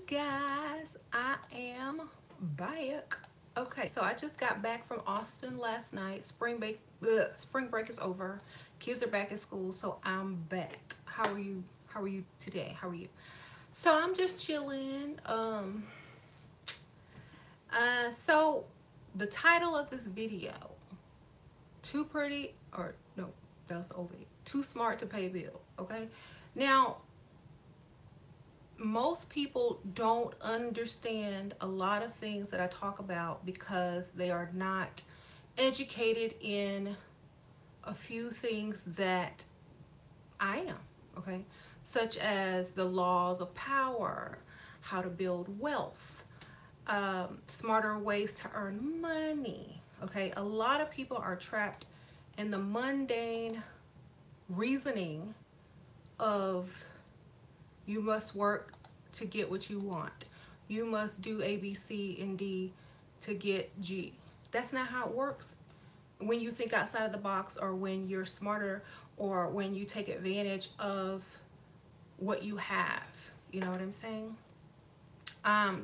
guys, I am back. Okay, so I just got back from Austin last night. Spring break is over. Kids are back at school, so I'm back. How are you? How are you today? How are you? So I'm just chilling. So the title of this video, too pretty or no, that was the old video. Too smart to pay bills. Okay, now most people don't understand a lot of things that I talk about because they are not educated in a few things that I am, okay? Such as the laws of power, how to build wealth, smarter ways to earn money, okay? A lot of people are trapped in the mundane reasoning of you must work to get what you want. You must do A, B, C, and D to get G. That's not how it works when you think outside of the box, or when you're smarter, or when you take advantage of what you have. You know what I'm saying?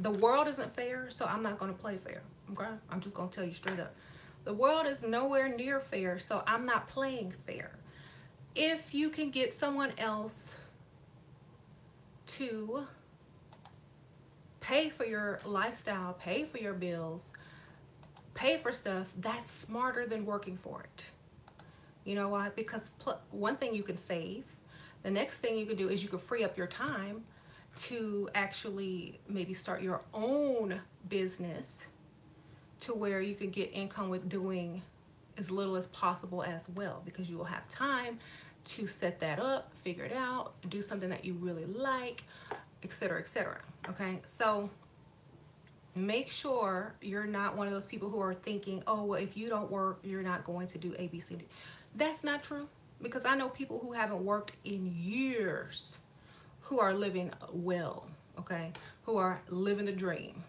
The world isn't fair, so I'm not going to play fair. Okay? I'm just going to tell you straight up. The world is nowhere near fair, so I'm not playing fair. If you can get someone else to pay for your lifestyle, pay for your bills, pay for stuff, that's smarter than working for it. You know why? Because one thing you can save, the next thing you can do is you can free up your time to actually maybe start your own business to where you can get income with doing as little as possible as well, because you will have time to set that up, figure it out, do something that you really like, etc., etc. Okay, so make sure you're not one of those people who are thinking, oh, well, if you don't work, you're not going to do A, B, C, D. That's not true, because I know people who haven't worked in years who are living well, okay, who are living the dream,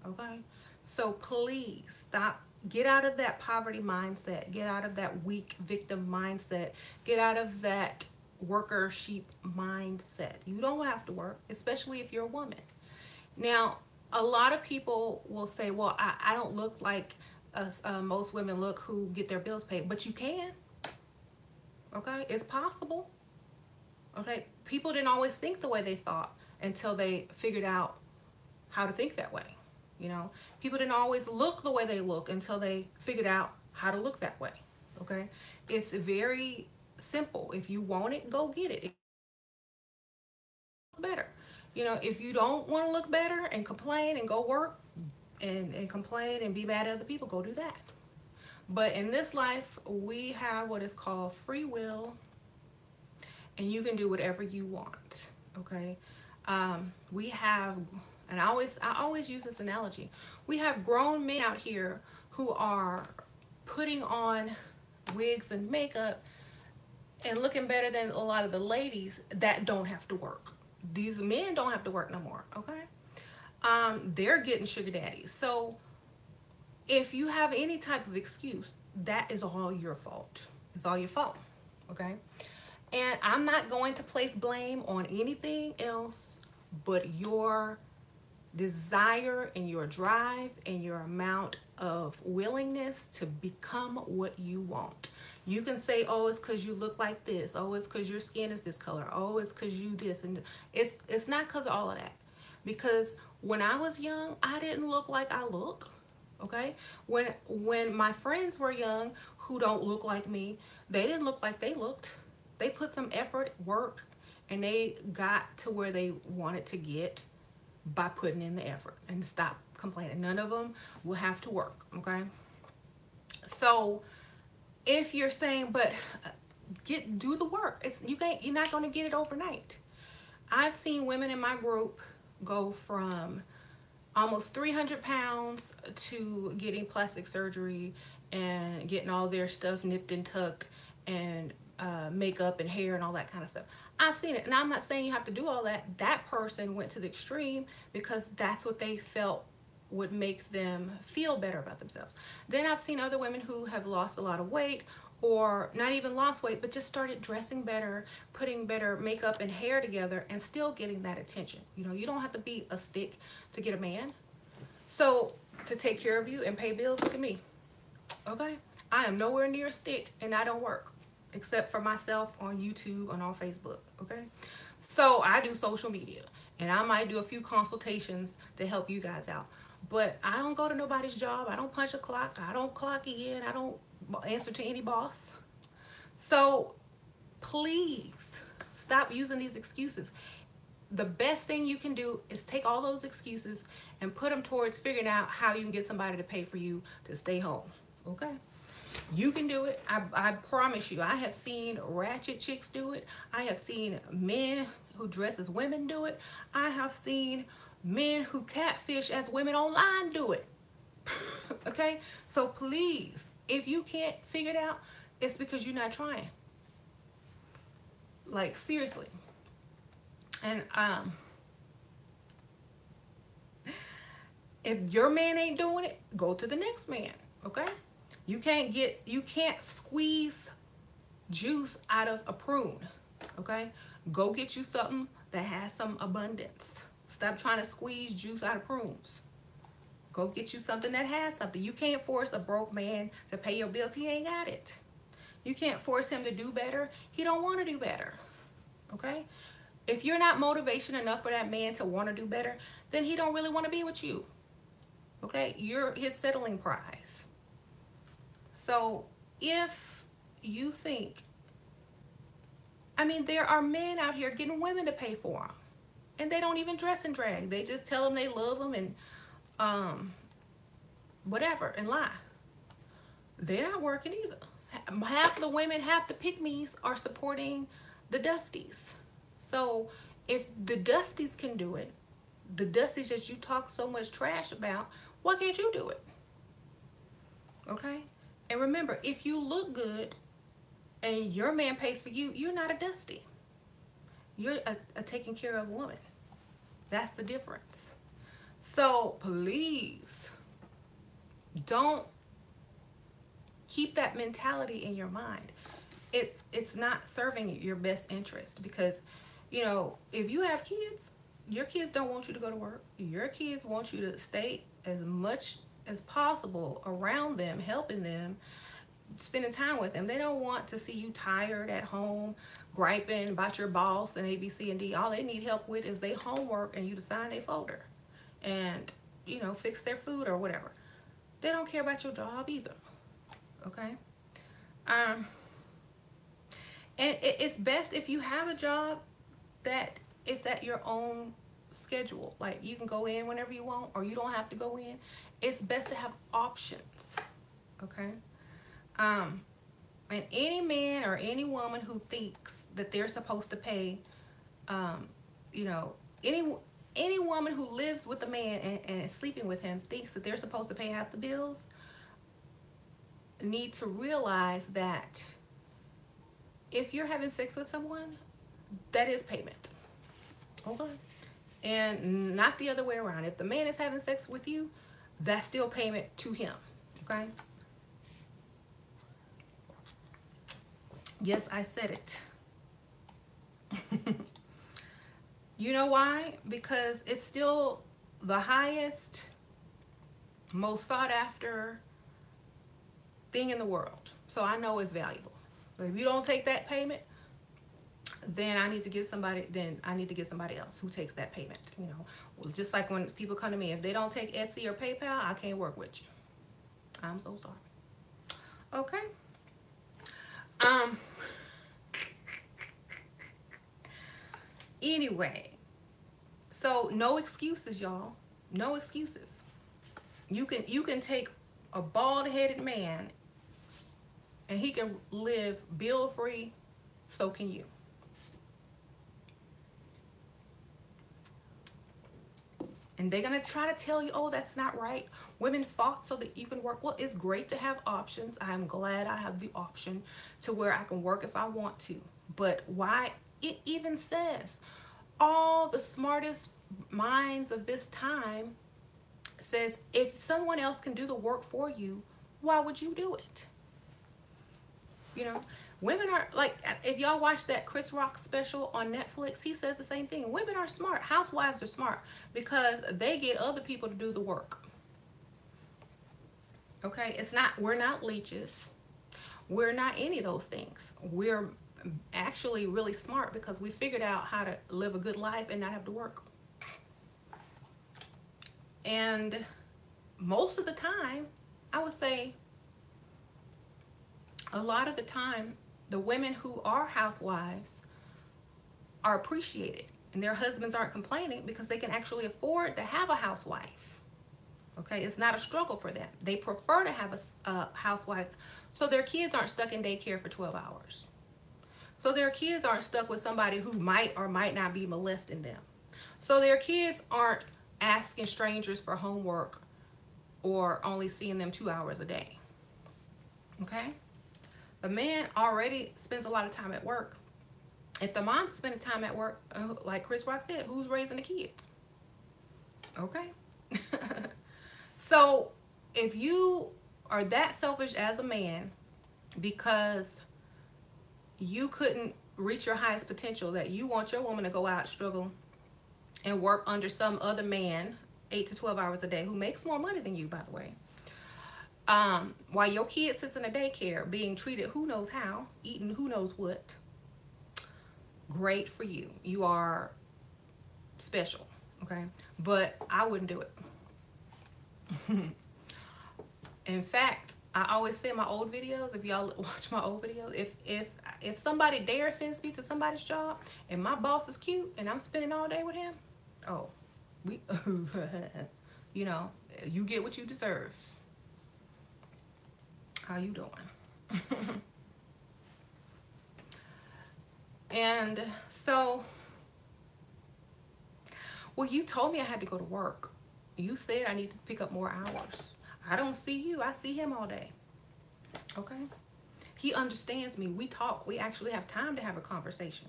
okay? So please stop. Get out of that poverty mindset. Get out of that weak victim mindset. Get out of that worker sheep mindset. You don't have to work, especially if you're a woman. Now, a lot of people will say, well, I don't look like most women look who get their bills paid, but you can, okay? It's possible, okay? People didn't always think the way they thought until they figured out how to think that way, you know? People didn't always look the way they look until they figured out how to look that way, okay? It's very simple. If you want it, go get it. Better. You know, if you don't want to look better and complain and go work and complain and be mad at other people, go do that. But in this life, we have what is called free will, and you can do whatever you want. Okay, we have, and I always use this analogy. We have grown men out here who are putting on wigs and makeup and looking better than a lot of the ladies that don't have to work. These men don't have to work no more. Okay, they're getting sugar daddies. So if you have any type of excuse, that is all your fault. It's all your fault. Okay, and I'm not going to place blame on anything else but your desire and your drive and your amount of willingness to become what you want. You can say, oh, it's because you look like this. Oh, it's because your skin is this color. Oh, it's because you this. And it's not because of all of that. Because when I was young, I didn't look like I look. Okay? When my friends were young who don't look like me, they didn't look like they looked. They put some effort, work, and they got to where they wanted to get by putting in the effort, and stop complaining. None of them will have to work. Okay, so if you're saying, but do the work, you're not going to get it overnight. I've seen women in my group go from almost 300 pounds to getting plastic surgery and getting all their stuff nipped and tucked, and makeup and hair and all that kind of stuff. I've seen it, and I'm not saying you have to do all that. That person went to the extreme because that's what they felt would make them feel better about themselves. Then I've seen other women who have lost a lot of weight, or not even lost weight, but just started dressing better, putting better makeup and hair together, and still getting that attention. You know, you don't have to be a stick to get a man. So to take care of you and pay bills, look at me. Okay? I am nowhere near a stick, and I don't work except for myself on YouTube and on Facebook. Okay? So I do social media, and I might do a few consultations to help you guys out. But I don't go to nobody's job. I don't punch a clock. I don't clock in. I don't answer to any boss. So please stop using these excuses. The best thing you can do is take all those excuses and put them towards figuring out how you can get somebody to pay for you to stay home. Okay? You can do it. I promise you. I have seen ratchet chicks do it. I have seen men who dress as women do it. I have seen men who catfish as women online do it. Okay? So please, if you can't figure it out, it's because you're not trying. Like, seriously. And if your man ain't doing it, go to the next man. Okay? You can't squeeze juice out of a prune. Okay? Go get you something that has some abundance. Stop trying to squeeze juice out of prunes. Go get you something that has something. You can't force a broke man to pay your bills. He ain't got it. You can't force him to do better. He don't want to do better. Okay? If you're not motivation enough for that man to want to do better, then he don't really want to be with you. Okay? You're his settling prize. So if you think, I mean, there are men out here getting women to pay for them. And they don't even dress in drag. They just tell them they love them and whatever, and lie. They're not working either. Half the women, half the pick-me's are supporting the Dusties. So if the Dusties can do it, the Dusties that you talk so much trash about, why can't you do it? Okay? And remember, if you look good and your man pays for you, you're not a Dusty. You're a taken care of woman. That's the difference. So please don't keep that mentality in your mind. It's not serving your best interest, because, you know, if you have kids, your kids don't want you to go to work. Your kids want you to stay as much as possible around them, helping them, spending time with them. They don't want to see you tired at home, griping about your boss and A, B, C, and D. All they need help with is their homework and you to sign their folder and, you know, fix their food or whatever. They don't care about your job either. Okay? And it's best if you have a job that is at your own schedule. Like, you can go in whenever you want, or you don't have to go in. It's best to have options. Okay? And any man or any woman who thinks that they're supposed to pay, you know, any woman who lives with a man and is sleeping with him thinks that they're supposed to pay half the bills, need to realize that if you're having sex with someone, that is payment. Okay? And not the other way around. If the man is having sex with you, that's still payment to him. Okay? Yes, I said it. You know why? Because it's still the highest, most sought after thing in the world. So I know it's valuable. But if you don't take that payment, then I need to get somebody else who takes that payment. You know, well, just like when people come to me, if they don't take Etsy or PayPal, I can't work with you. I'm so sorry. Okay. Anyway, so no excuses, y'all. No excuses. You can take a bald-headed man and he can live bill-free, so can you. And they're going to try to tell you, oh, that's not right. Women fought so that you can work. Well, it's great to have options. I'm glad I have the option to where I can work if I want to. But why? It even says, all the smartest minds of this time says, if someone else can do the work for you, why would you do it? You know, women are like, if y'all watch that Chris Rock special on Netflix, he says the same thing. Women are smart. Housewives are smart because they get other people to do the work. Okay, it's not, we're not leeches. We're not any of those things. We're actually really smart because we figured out how to live a good life and not have to work. And most of the time, I would say a lot of the time, the women who are housewives are appreciated and their husbands aren't complaining because they can actually afford to have a housewife. Okay, it's not a struggle for them. They prefer to have a housewife so their kids aren't stuck in daycare for 12 hours. So their kids aren't stuck with somebody who might or might not be molesting them. So their kids aren't asking strangers for homework or only seeing them 2 hours a day. Okay? The man already spends a lot of time at work. If the mom's spending time at work, like Chris Rock said, who's raising the kids? Okay? So if you are that selfish as a man because you couldn't reach your highest potential, that you want your woman to go out, struggle, and work under some other man 8 to 12 hours a day who makes more money than you, by the way, while your kid sits in a daycare being treated who knows how, eating who knows what, great for you. You are special, okay? But I wouldn't do it. In fact, I always say in my old videos, if y'all watch my old videos, if somebody dare sends me to somebody's job and my boss is cute and I'm spending all day with him, oh, we, you know, you get what you deserve. How you doing? And so, well, you told me I had to go to work. You said I need to pick up more hours. I don't see you. I see him all day. Okay? He understands me. We talk. We actually have time to have a conversation.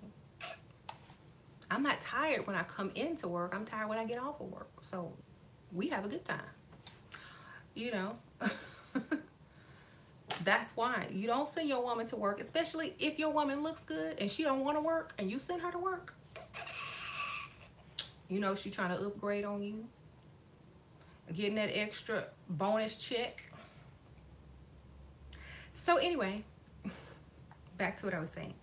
I'm not tired when I come into work. I'm tired when I get off of work. So we have a good time. You know? That's why you don't send your woman to work, especially if your woman looks good and she don't want to work and you send her to work. You know, she trying to upgrade on you, getting that extra bonus check. So anyway, back to what I was saying.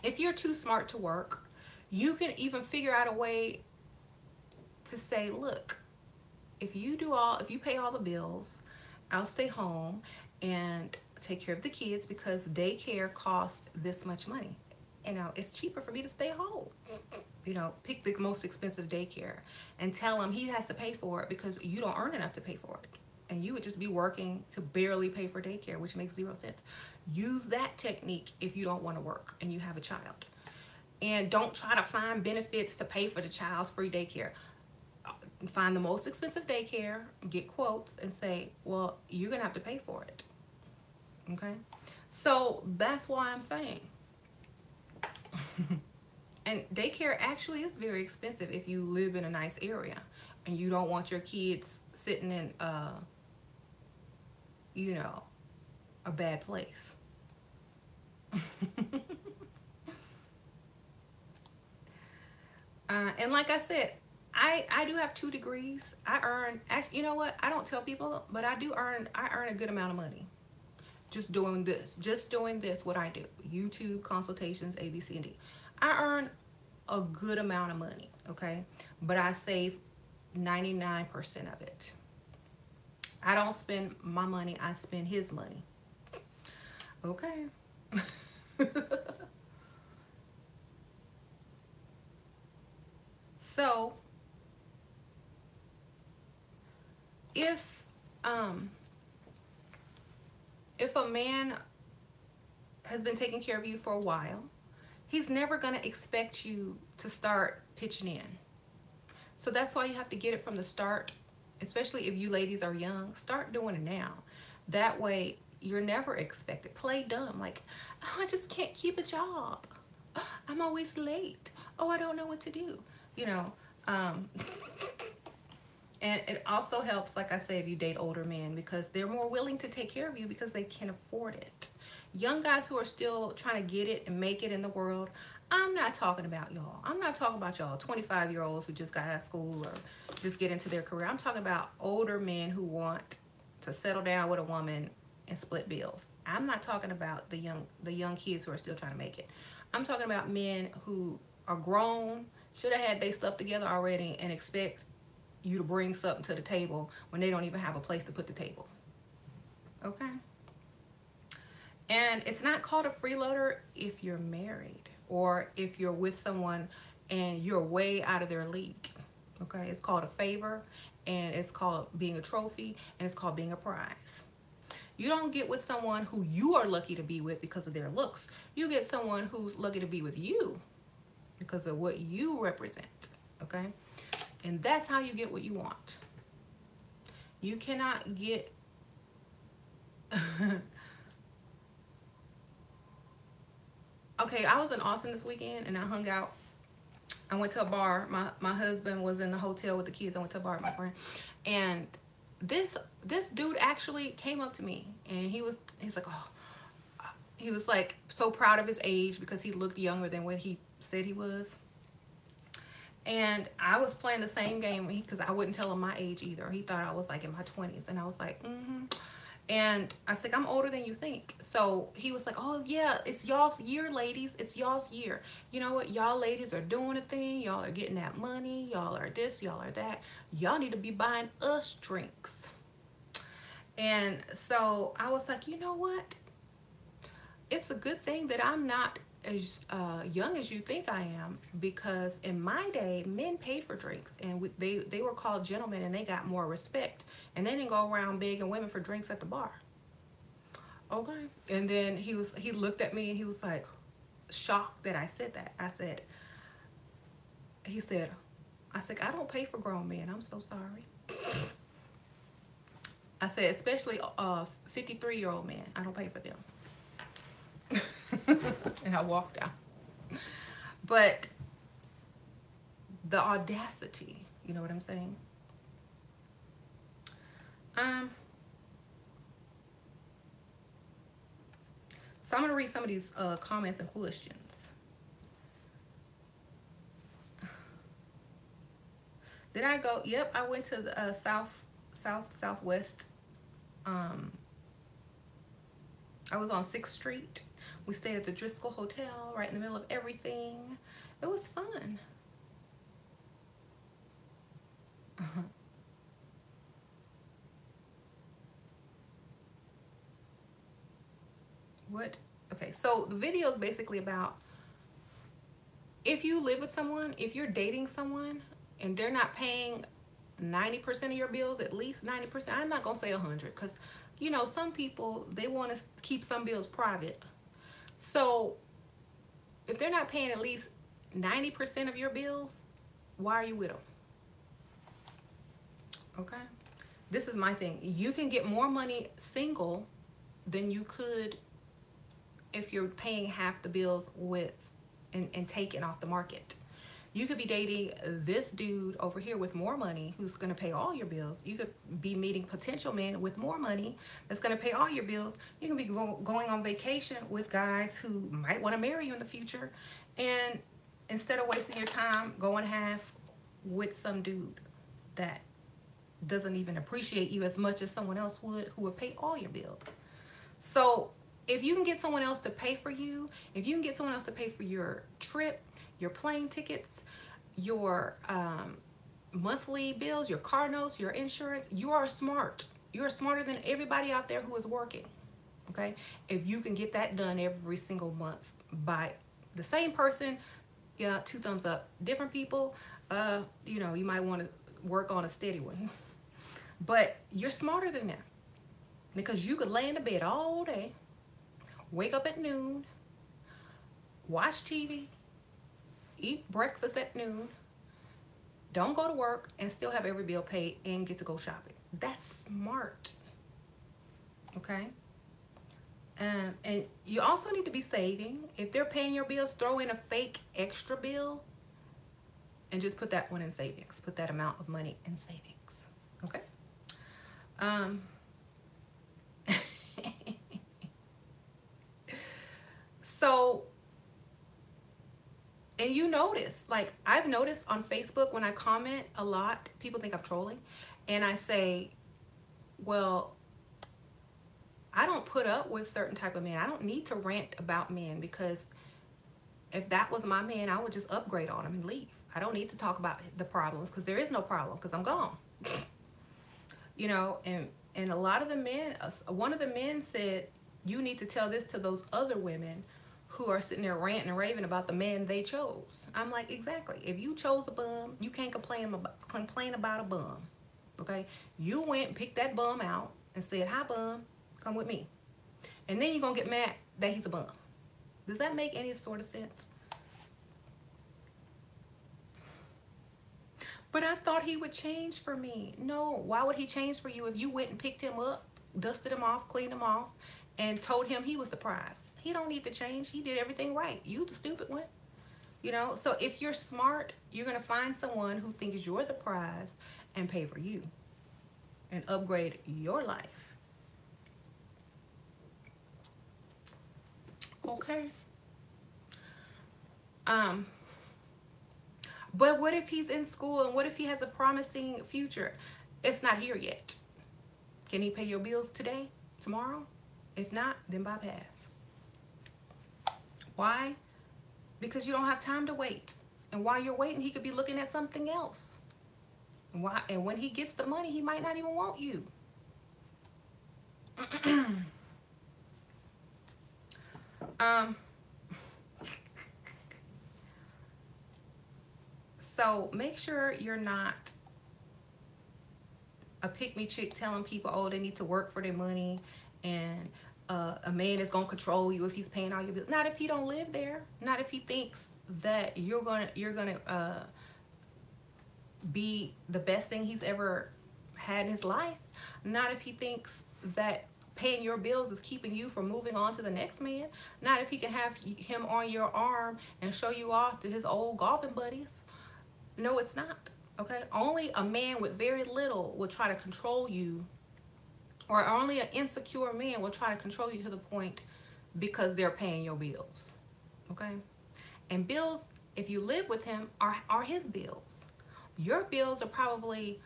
If you're too smart to work, you can even figure out a way to say, look, if you pay all the bills, I'll stay home and take care of the kids because daycare costs this much money. You know, it's cheaper for me to stay home. You know, pick the most expensive daycare and tell him he has to pay for it because you don't earn enough to pay for it. And you would just be working to barely pay for daycare, which makes 0 sense. Use that technique if you don't want to work and you have a child. And don't try to find benefits to pay for the child's free daycare. Find the most expensive daycare, get quotes, and say, well, you're going to have to pay for it. Okay? So that's why I'm saying. And daycare actually is very expensive if you live in a nice area and you don't want your kids sitting in, you know, a bad place. And like I said, I do have 2 degrees. I earn, you know what? I don't tell people, but I earn a good amount of money. Just doing this, what I do. YouTube, consultations, A, B, C, and D. I earn a good amount of money, okay? But I save 99% of it. I don't spend my money, I spend his money. Okay? So, if a man has been taking care of you for a while, he's never going to expect you to start pitching in. So that's why you have to get it from the start, especially if you ladies are young. Start doing it now. That way, you're never expected. Play dumb. Like, oh, I just can't keep a job. Oh, I'm always late. Oh, I don't know what to do. You know, And it also helps, like I say, if you date older men, because they're more willing to take care of you because they can afford it. Young guys who are still trying to get it and make it in the world, I'm not talking about y'all. I'm not talking about y'all 25-year-olds who just got out of school or just get into their career. I'm talking about older men who want to settle down with a woman and split bills. I'm not talking about the young kids who are still trying to make it. I'm talking about men who are grown, should have had their stuff together already, and expect you to bring something to the table when they don't even have a place to put the table. Okay? And it's not called a freeloader if you're married or if you're with someone and you're way out of their league. Okay? It's called a favor, and it's called being a trophy, and it's called being a prize. You don't get with someone who you are lucky to be with because of their looks. You get someone who's lucky to be with you because of what you represent. Okay? And that's how you get what you want. You cannot get okay, I was in Austin this weekend and I hung out. I went to a bar. My husband was in the hotel with the kids. I went to a bar with my friend. And this dude actually came up to me, and he's like, oh, he was like so proud of his age because he looked younger than what he said he was. And I was playing the same game because I wouldn't tell him my age either. He thought I was like in my 20s, and I was like, mm-hmm. And I was like, I'm older than you think. So he was like, oh yeah, it's y'all's year, ladies. It's y'all's year. You know what? Y'all ladies are doing a thing. Y'all are getting that money. Y'all are this. Y'all are that. Y'all need to be buying us drinks. And so I was like, you know what? It's a good thing that I'm not as young as you think I am, because in my day, men paid for drinks, and they were called gentlemen, and they got more respect, and they didn't go around begging women for drinks at the bar. Okay. And then he looked at me and he was like shocked that I said that. I said, I don't pay for grown men. I'm so sorry. I said, especially 53-year-old men. I don't pay for them. And I walked out. But the audacity, you know what I'm saying? So I'm going to read some of these comments and questions. Did I go? Yep, I went to the southwest. I was on 6th Street. We stayed at the Driscoll Hotel, right in the middle of everything. It was fun. What? Okay, so the video is basically about if you live with someone, if you're dating someone, and they're not paying 90% of your bills, at least 90%. I'm not going to say 100 because, you know, some people, they want to keep some bills private. So if they're not paying at least 90% of your bills, why are you with them? Okay? This is my thing. You can get more money single than you could if you're paying half the bills with and taking off the market. You could be dating this dude over here with more money who's going to pay all your bills. You could be meeting potential men with more money that's going to pay all your bills. You can be going on vacation with guys who might want to marry you in the future. And instead of wasting your time going half with some dude that doesn't even appreciate you as much as someone else would, who would pay all your bills. So if you can get someone else to pay for you, if you can get someone else to pay for your trip, your plane tickets, your monthly bills, your car notes, your insurance, you are smart. You are smarter than everybody out there who is working, okay? If you can get that done every single month by the same person, yeah, 2 thumbs up. Different people, you know, you might want to work on a steady one. But you're smarter than that, because you could lay in the bed all day, wake up at noon, watch TV, eat breakfast at noon, don't go to work, and still have every bill paid and get to go shopping. That's smart. Okay? And you also need to be saving. If they're paying your bills, throw in a fake extra bill and just put that one in savings. Put that amount of money in savings. Okay. Um, so, and you notice, like, I've noticed on Facebook when I comment a lot, people think I'm trolling. And I say, well, I don't put up with certain type of men. I don't need to rant about men, because if that was my man, I would just upgrade on him and leave. I don't need to talk about the problems, because there is no problem, because I'm gone. You know, and a lot of the men, one of the men said, you need to tell this to those other women who are sitting there ranting and raving about the man they chose. I'm like, exactly. If you chose a bum, you can't complain about a bum. Okay? You went and picked that bum out and said, hi bum, come with me. And then you're going to get mad that he's a bum. Does that make any sort of sense? But I thought he would change for me. No, why would he change for you if you went and picked him up, dusted him off, cleaned him off, and told him he was the prize? He don't need to change. He did everything right. You the stupid one. You know, so if you're smart, you're going to find someone who thinks you're the prize and pay for you and upgrade your life. Okay. Um, but what if he's in school, and what if he has a promising future? It's not here yet. Can he pay your bills today, tomorrow? If not, then bypass. Why? Because you don't have time to wait. And while you're waiting, he could be looking at something else. Why? And when he gets the money, he might not even want you. um, so make sure you're not a pick-me chick telling people, oh, they need to work for their money, and a man is going to control you if he's paying all your bills. Not if he don't live there. Not if he thinks that you're gonna be the best thing he's ever had in his life. Not if he thinks that paying your bills is keeping you from moving on to the next man. Not if he can have him on your arm and show you off to his old golfing buddies. No, it's not. Okay? Only a man with very little will try to control you, or only an insecure man will try to control you to the point because they're paying your bills. Okay? And bills, if you live with him, are his bills. Your bills are probably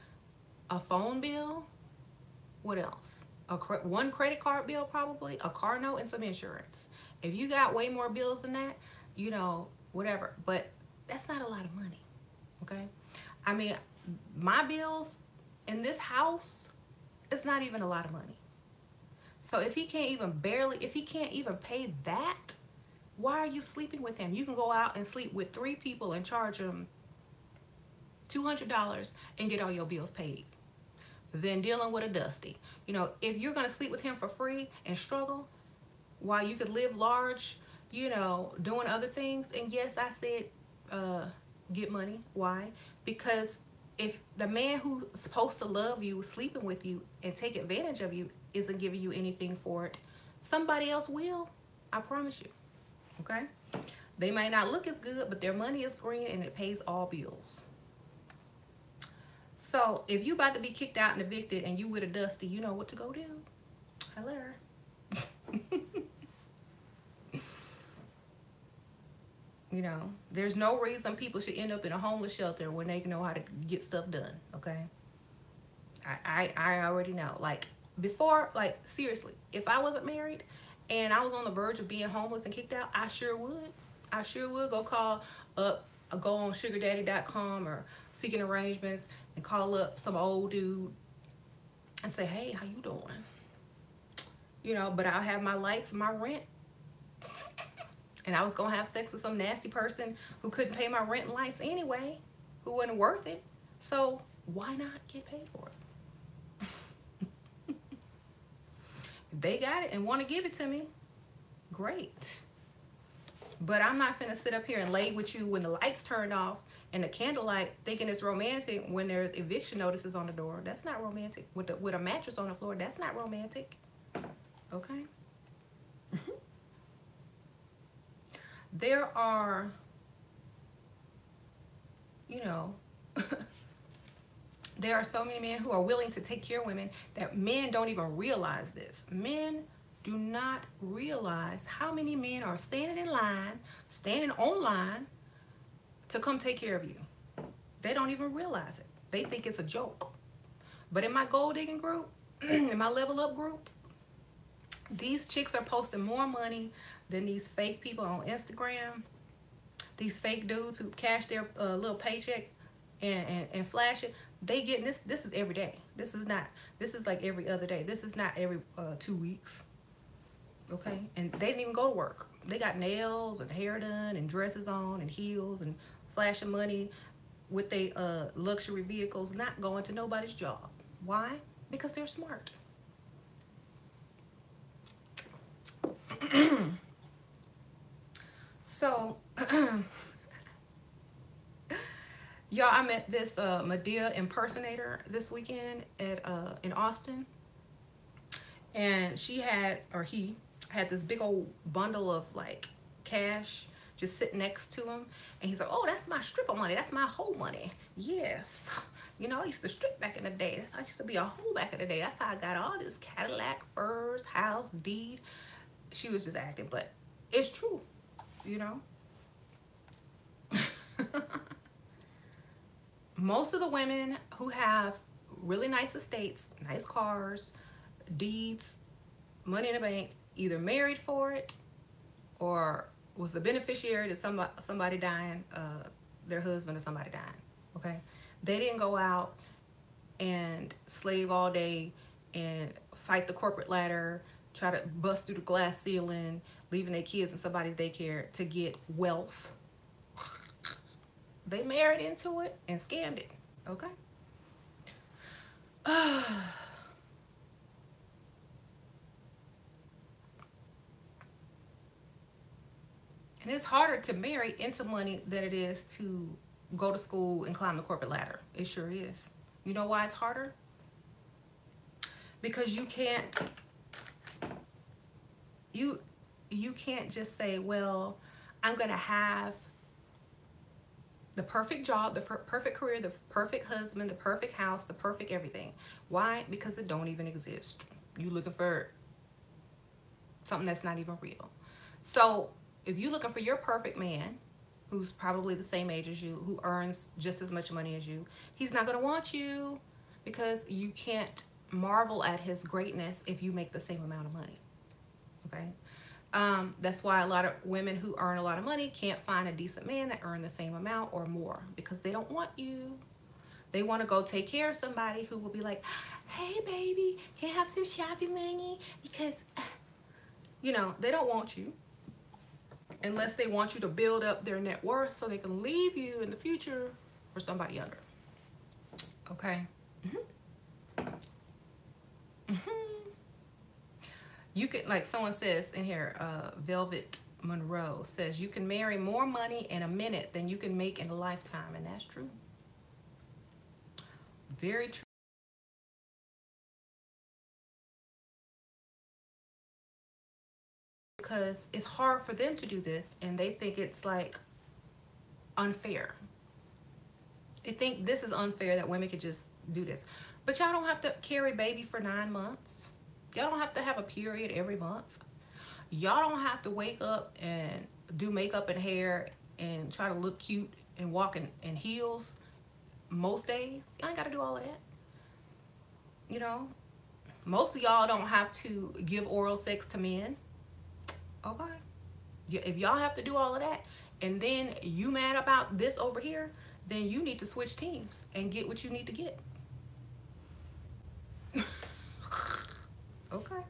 a phone bill. What else? One credit card bill, probably a car note, and some insurance. If you got way more bills than that, you know, whatever. But that's not a lot of money. Okay? I mean, my bills in this house, it's not even a lot of money. So if he can't even pay that, why are you sleeping with him? You can go out and sleep with 3 people and charge them $200 and get all your bills paid. Then dealing with a dusty. You know, if you're going to sleep with him for free and struggle while you could live large, you know, doing other things. And yes, I said get money. Why? Because if the man who's supposed to love you, sleeping with you and take advantage of you, isn't giving you anything for it, somebody else will. I promise you. Okay? They might not look as good, but their money is green and it pays all bills. So if you about to be kicked out and evicted and you with a dusty, you know what to go do. Hello. You know, there's no reason people should end up in a homeless shelter when they know how to get stuff done. Okay. I already know. Like before, like seriously, if I wasn't married and I was on the verge of being homeless and kicked out, I sure would. I sure would go call up, go on sugardaddy.com or Seeking Arrangements and call up some old dude and say, hey, how you doing? You know, but I'll have my lights and my rent. And I was going to have sex with some nasty person who couldn't pay my rent and lights anyway, who wasn't worth it. So why not get paid for it? If they got it and want to give it to me, great. But I'm not finna sit up here and lay with you when the lights turned off and the candlelight thinking it's romantic when there's eviction notices on the door. That's not romantic. With a mattress on the floor, that's not romantic. Okay? There are, There are so many men who are willing to take care of women that men don't even realize this. Men do not realize how many men are standing in line, standing online to come take care of you. They don't even realize it. They think it's a joke. But in my gold digging group, in my level up group, these chicks are posting more money than these fake people on Instagram. These fake dudes who cash their little paycheck and flash it. They getting this. This is every day. This is like every other day. This is not every 2 weeks. Okay, and they didn't even go to work. They got nails and hair done and dresses on and heels and flashing money with their luxury vehicles, not going to nobody's job. Why? Because they're smart. So, y'all, I met this Medea impersonator this weekend at in Austin, and she had, or he had, this big old bundle of like cash just sitting next to him, and he's like, "Oh, that's my stripper money. That's my hoe money. Yes, you know, I used to strip back in the day. I used to be a hoe back in the day. That's how I got all this Cadillac, furs, house, deed." She was just acting, but it's true, you know. Most of the women who have really nice estates, nice cars, deeds, money in the bank, either married for it or was the beneficiary to somebody dying, their husband or somebody dying. Okay, they didn't go out and slave all day and fight the corporate ladder, try to bust through the glass ceiling, leaving their kids in somebody's daycare to get wealth. They married into it and scammed it. Okay. And it's harder to marry into money than it is to go to school and climb the corporate ladder. It sure is. You know why it's harder? Because you can't just say, well, I'm gonna have the perfect job, the perfect career, the perfect husband, the perfect house, the perfect everything. Why? Because it don't even exist. You looking for something that's not even real. So if you're looking for your perfect man, who's probably the same age as you, who earns just as much money as you, he's not going to want you, because you can't marvel at his greatness if you make the same amount of money. Okay. That's why a lot of women who earn a lot of money can't find a decent man that earn the same amount or more, because they don't want you. They want to go take care of somebody who will be like, "Hey baby, can I have some shopping money?" Because, you know, they don't want you unless they want you to build up their net worth so they can leave you in the future for somebody younger. Okay. You can, like someone says in here, Velvet Monroe says, you can marry more money in a minute than you can make in a lifetime. And that's true. Very true. Because it's hard for them to do this, and they think it's like unfair. They think this is unfair that women could just do this. But y'all don't have to carry baby for 9 months. Y'all don't have to have a period every month. Y'all don't have to wake up and do makeup and hair and try to look cute and walk in heels most days. Y'all ain't got to do all of that. You know, most of y'all don't have to give oral sex to men. Okay. If y'all have to do all of that, and then you mad about this over here, then you need to switch teams and get what you need to get. Okay.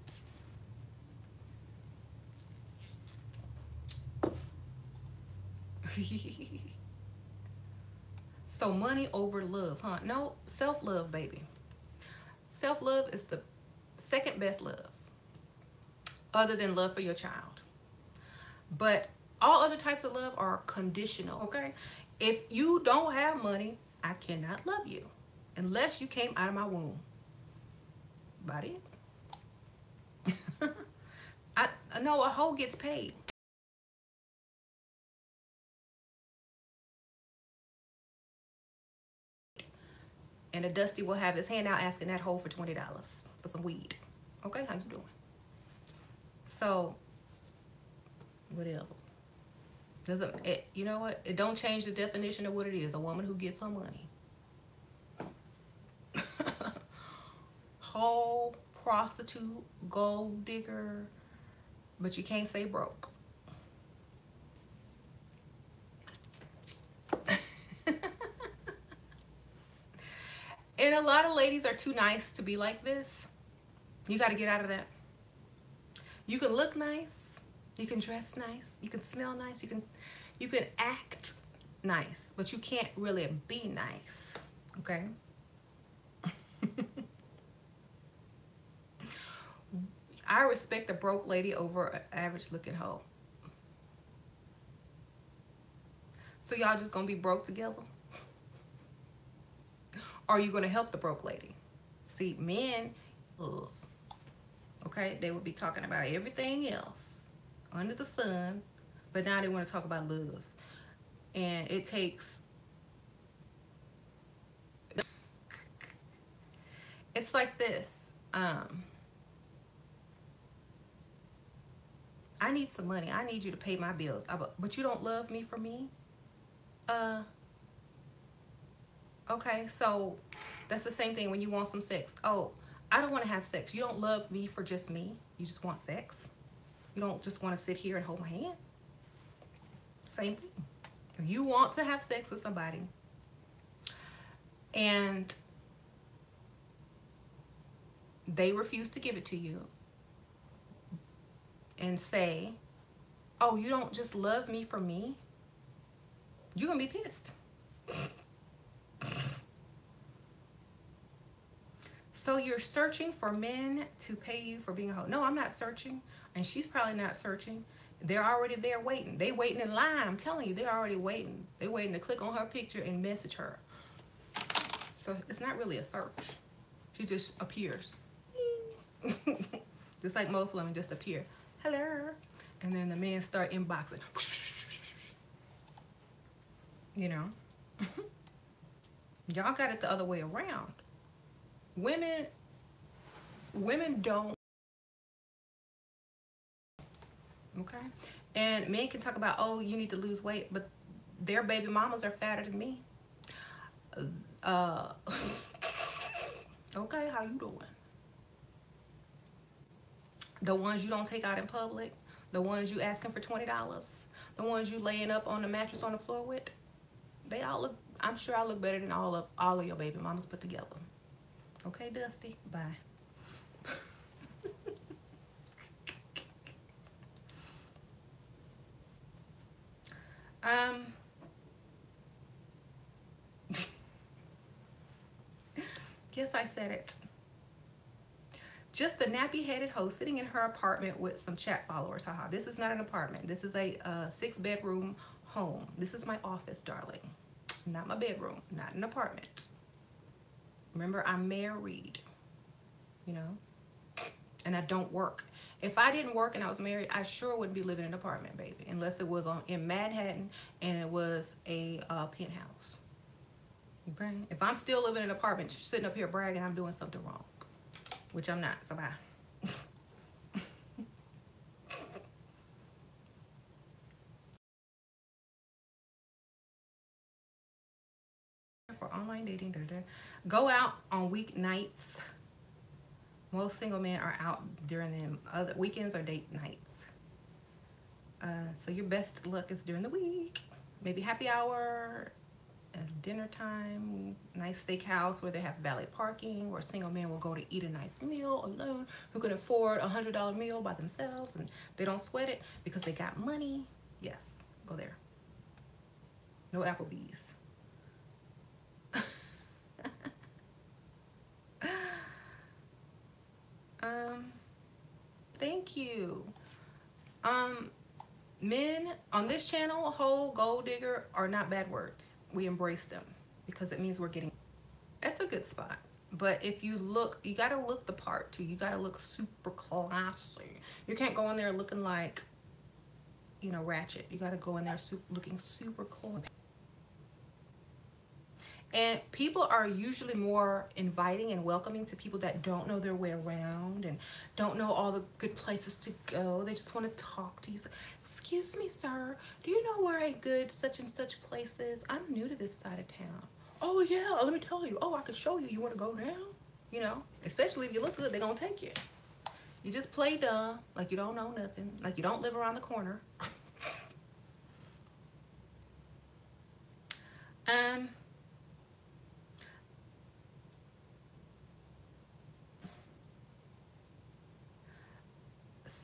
So money over love, huh? No, self-love, baby. Self-love is the second best love, other than love for your child. But all other types of love are conditional, okay? If you don't have money, I cannot love you unless you came out of my womb. About it. I know a hoe gets paid. And a Dusty will have his hand out asking that hoe for $20 for some weed. Okay, how you doing? So, whatever. Doesn't it? You know what? It don't change the definition of what it is. A woman who gets some money. Whole prostitute, gold digger, but you can't say broke. And a lot of ladies are too nice to be like this. You got to get out of that. You can look nice, you can dress nice, you can smell nice, you can act nice, but you can't really be nice. Okay? I respect a broke lady over an average looking hoe. So y'all just gonna be broke together? Or are you gonna help the broke lady? See, men, ugh, okay, they would be talking about everything else under the sun, but now they want to talk about love. And it takes, it's like this. I need some money. I need you to pay my bills. But you don't love me for me? Okay, so that's the same thing when you want some sex. Oh, I don't want to have sex. You don't love me for just me. You just want sex. You don't just want to sit here and hold my hand. Same thing. If you want to have sex with somebody and they refuse to give it to you and say, oh, you don't just love me for me, you're going to be pissed. So you're searching for men to pay you for being a hoe. No, I'm not searching. And she's probably not searching. They're already there waiting. They waiting in line. I'm telling you, they're already waiting. They're waiting to click on her picture and message her. So it's not really a search. She just appears. Just like most women just appear. Hello. And then the men start inboxing. You know? Y'all got it the other way around. Women don't. Okay? And men can talk about, oh, you need to lose weight, but their baby mamas are fatter than me. Okay, how you doing? The ones you don't take out in public, the ones you asking for $20, the ones you laying up on the mattress on the floor with, they all look, I'm sure I look better than all of your baby mamas put together. Okay, Dusty? Bye. Guess I said it. Just a nappy-headed hoe sitting in her apartment with some chat followers. Haha. This is not an apartment. This is a 6-bedroom home. This is my office, darling. Not my bedroom. Not an apartment. Remember, I'm married. You know? And I don't work. If I didn't work and I was married, I sure wouldn't be living in an apartment, baby. Unless it was in Manhattan and it was a penthouse. Okay? If I'm still living in an apartment, sitting up here bragging, I'm doing something wrong. Which I'm not, so bye. For online dating, go out on weeknights. Most single men are out during them other weekends or date nights. So your best luck is during the week. Maybe happy hour, dinner time, nice steakhouse where they have valet parking, where single men will go to eat a nice meal alone, who can afford a $100 meal by themselves and they don't sweat it because they got money. Yes, go there. No Applebee's. Thank you. Men on this channel, hoe, gold digger are not bad words. We embrace them because it means we're getting. That's a good spot. But if you look, you gotta look the part too. You gotta look super classy. You can't go in there looking like, you know, ratchet. You gotta go in there looking super classy. And people are usually more inviting and welcoming to people that don't know their way around and don't know all the good places to go. They just want to talk to you. So, excuse me, sir, do you know where a good such and such place is? I'm new to this side of town. Oh, yeah, let me tell you. Oh, I could show you. You want to go now? You know, especially if you look good, they're going to take you. You just play dumb, like you don't know nothing, like you don't live around the corner. um,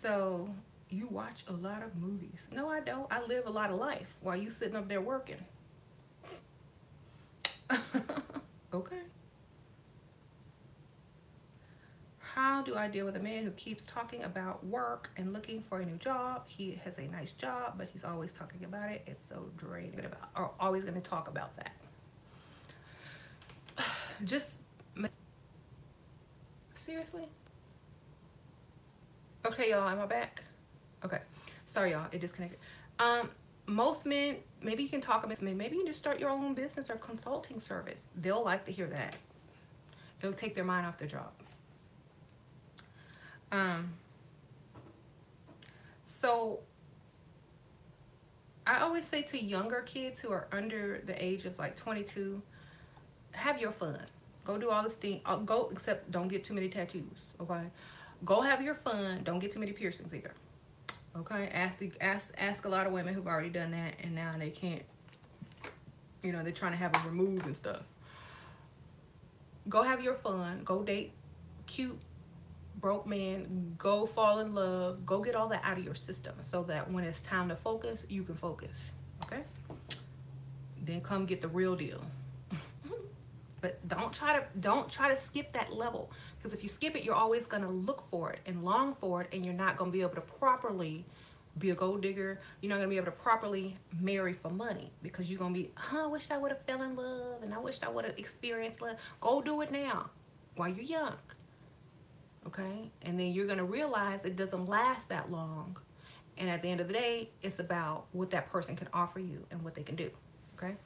So you watch a lot of movies. No, I don't. I live a lot of life while you sitting up there working. Okay. How do I deal with a man who keeps talking about work and looking for a new job? He has a nice job, but he's always talking about it. It's so draining about, or always going to talk about that. Just seriously? Okay, y'all, am I back? Okay. Sorry, y'all, it disconnected. Most men, maybe you can talk about men, maybe you just start your own business or consulting service. They'll like to hear that. It'll take their mind off their job. Um, so I always say to younger kids who are under the age of like 22, have your fun. Go do all this thing. Go, except don't get too many tattoos. Okay, go have your fun. Don't get too many piercings either. Okay, ask a lot of women who've already done that, and now they can't. You know, they're trying to have them removed and stuff. Go have your fun. Go date cute broke man. Go fall in love. Go get all that out of your system so that when it's time to focus, you can focus. Okay. Then come get the real deal. But don't try to skip that level, because if you skip it, you're always going to look for it and long for it, and you're not going to be able to properly be a gold digger. You're not going to be able to properly marry for money, because you're going to be, I wish I would have fell in love, and I wish I would have experienced love. Go do it now while you're young. Okay? And then you're going to realize it doesn't last that long. And at the end of the day, it's about what that person can offer you and what they can do. Okay?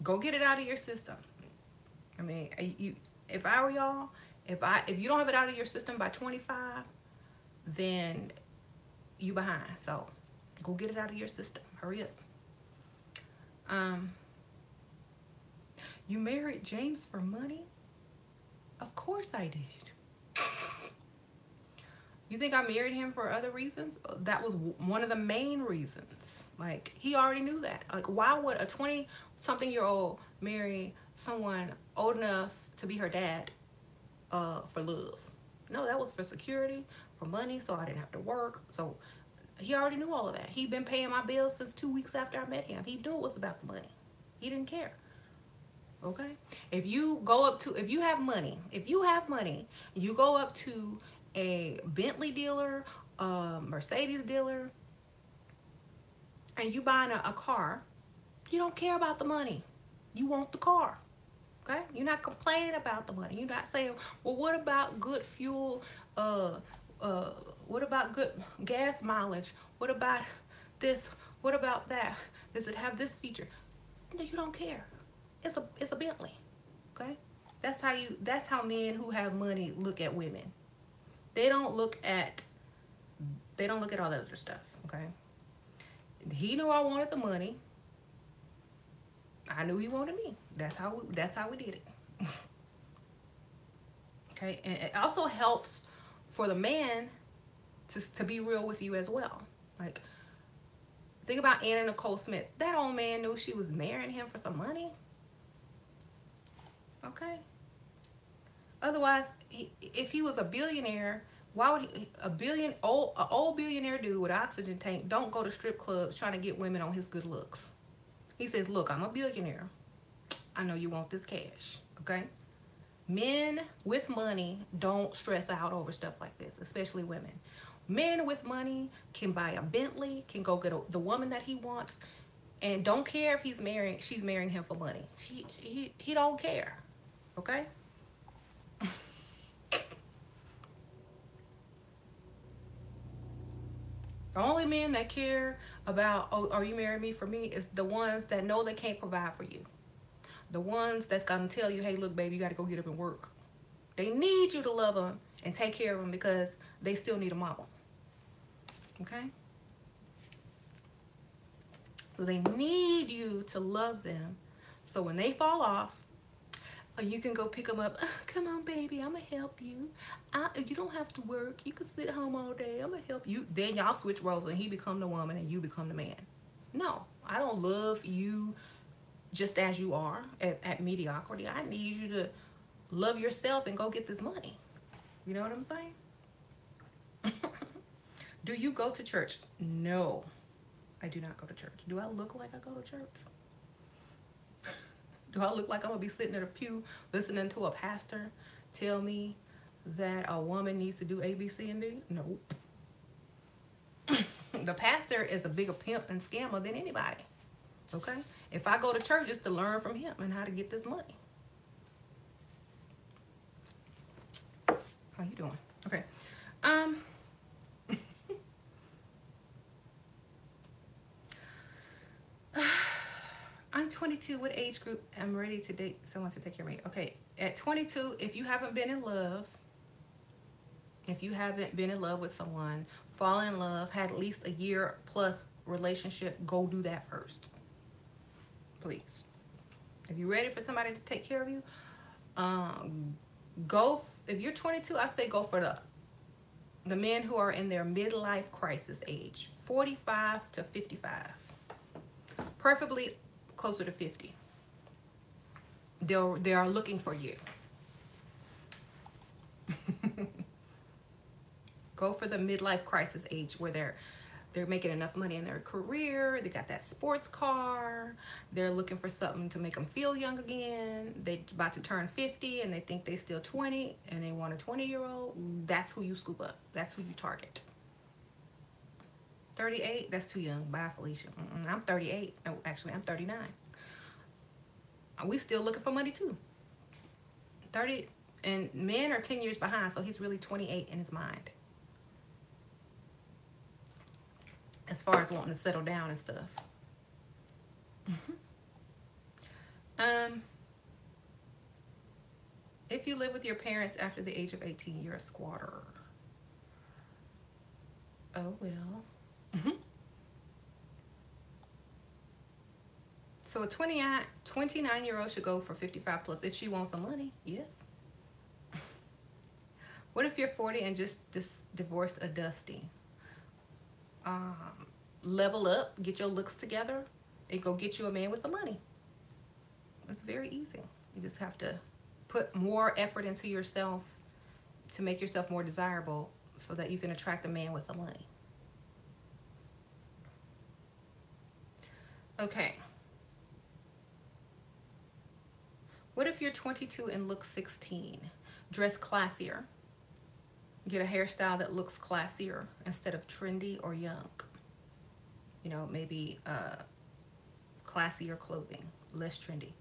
Go get it out of your system. I mean, if I were y'all, if you don't have it out of your system by 25, then you behind. So go get it out of your system. Hurry up. You married James for money? Of course I did. You think I married him for other reasons? That was one of the main reasons. Like, he already knew that. Like, why would a 20-something-year-old marry someone old enough to be her dad for love? No, that was for security, for money, so I didn't have to work. So he already knew all of that. He'd been paying my bills since 2 weeks after I met him. He knew it was about the money. He didn't care. Okay? If you have money, you go up to a Bentley dealer, a Mercedes dealer, and you buying a car, you don't care about the money. You want the car. Okay? You're not complaining about the money. You're not saying, well, what about good fuel? What about good gas mileage? What about this? What about that? Does it have this feature? No, you don't care. It's a Bentley. Okay? That's how men who have money look at women. They don't look at all that other stuff. Okay? He knew I wanted the money. I knew he wanted me. That's how we did it. Okay? And it also helps for the man to be real with you as well. Like, think about Anna Nicole Smith. That old man knew she was marrying him for some money. Okay? Otherwise, if he was a billionaire, why would an old billionaire dude with an oxygen tank don't go to strip clubs trying to get women on his good looks? He says, look, I'm a billionaire. I know you want this cash. Okay? Men with money don't stress out over stuff like this, especially women. Men with money can buy a Bentley, can go get the woman that he wants, and don't care if she's marrying him for money. He don't care. Okay? The only men that care about, oh, are you marrying me for me, is the ones that know they can't provide for you. The ones that's gonna tell you, hey, look, baby, you gotta go get up and work. They need you to love them and take care of them because they still need a mama. Okay? So they need you to love them. So when they fall off, you can go pick them up. Come on, baby, I'm gonna help you. You don't have to work. You can sit home all day. I'm gonna help you. Then y'all switch roles and he become the woman and you become the man. No, I don't love you just as you are at mediocrity. I need you to love yourself and go get this money. You know what I'm saying? Do you go to church? No, I do not go to church. Do I look like I go to church? Do I look like I'm gonna be sitting at a pew listening to a pastor tell me that a woman needs to do A, B, C, and D? Nope. The pastor is a bigger pimp and scammer than anybody. Okay? If I go to church, it's to learn from him and how to get this money. How you doing? Okay. I'm 22. What age group? I'm ready to date someone to take care of me. Okay. At 22, if you haven't been in love, with someone, fall in love, had at least a year plus relationship, go do that first. Please. If you're ready for somebody to take care of you, if you're 22, I say go for the men who are in their midlife crisis age, 45 to 55. Preferably closer to 50. They are looking for you. Go for the midlife crisis age where they're making enough money in their career, they got that sports car, they're looking for something to make them feel young again, they're about to turn 50 and they think they still 20 and they want a 20-year-old. That's who you scoop up. That's who you target. 38, that's too young. Bye, Felicia. I'm 38. No, actually, I'm 39. We still looking for money too. 30, and men are 10 years behind, so he's really 28 in his mind. As far as wanting to settle down and stuff. If you live with your parents after the age of 18, you're a squatter. Oh, well. So a 29-year-old should go for 55 plus if she wants some money. Yes. What if you're 40 and just divorced a dusty? Level up, get your looks together, and go get you a man with some money. It's very easy. You just have to put more effort into yourself to make yourself more desirable so that you can attract a man with some money. Okay. What if you're 22 and look 16? Dress classier. Get a hairstyle that looks classier instead of trendy or young. You know, maybe classier clothing, less trendy.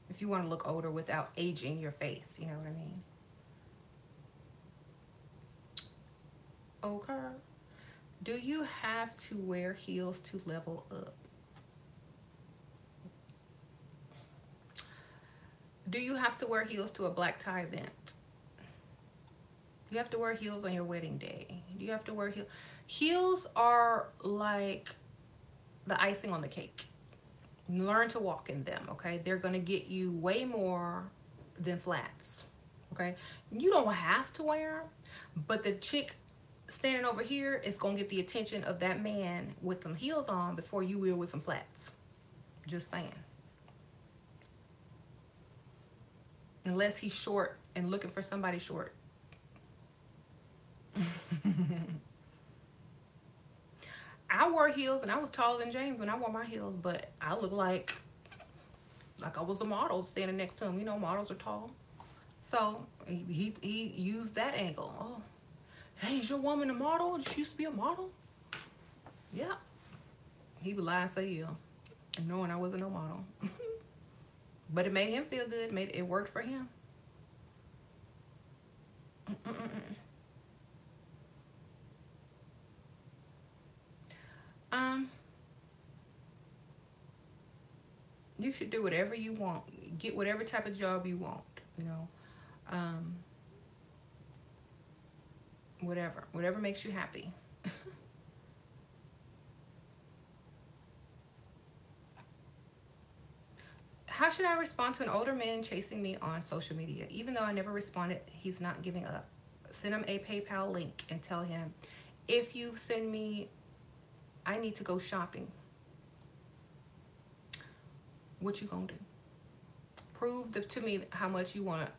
If you want to look older without aging your face, you know what I mean? Okay. Do you have to wear heels to level up? Do you have to wear heels to a black tie event? Do you have to wear heels on your wedding day? Do you have to wear heels? Heels are like the icing on the cake. Learn to walk in them, okay? They're going to get you way more than flats, okay? You don't have to wear them, but the chick standing over here is going to get the attention of that man with them heels on before you will with some flats. Just saying. Unless he's short and looking for somebody short. I wore heels and I was taller than James when I wore my heels, but I look like I was a model standing next to him. You know, models are tall. So he used that angle. Oh, hey, is your woman a model? She used to be a model? Yeah. He would lie and say yeah, knowing I wasn't no model. But it made him feel good. It worked for him. Um, you should do whatever you want. Get whatever type of job you want, you know. Um, whatever makes you happy. How should I respond to an older man chasing me on social media? Even though I never responded, he's not giving up. Send him a PayPal link and tell him, if you send me, I need to go shopping. What you gonna do? Prove to me how much you want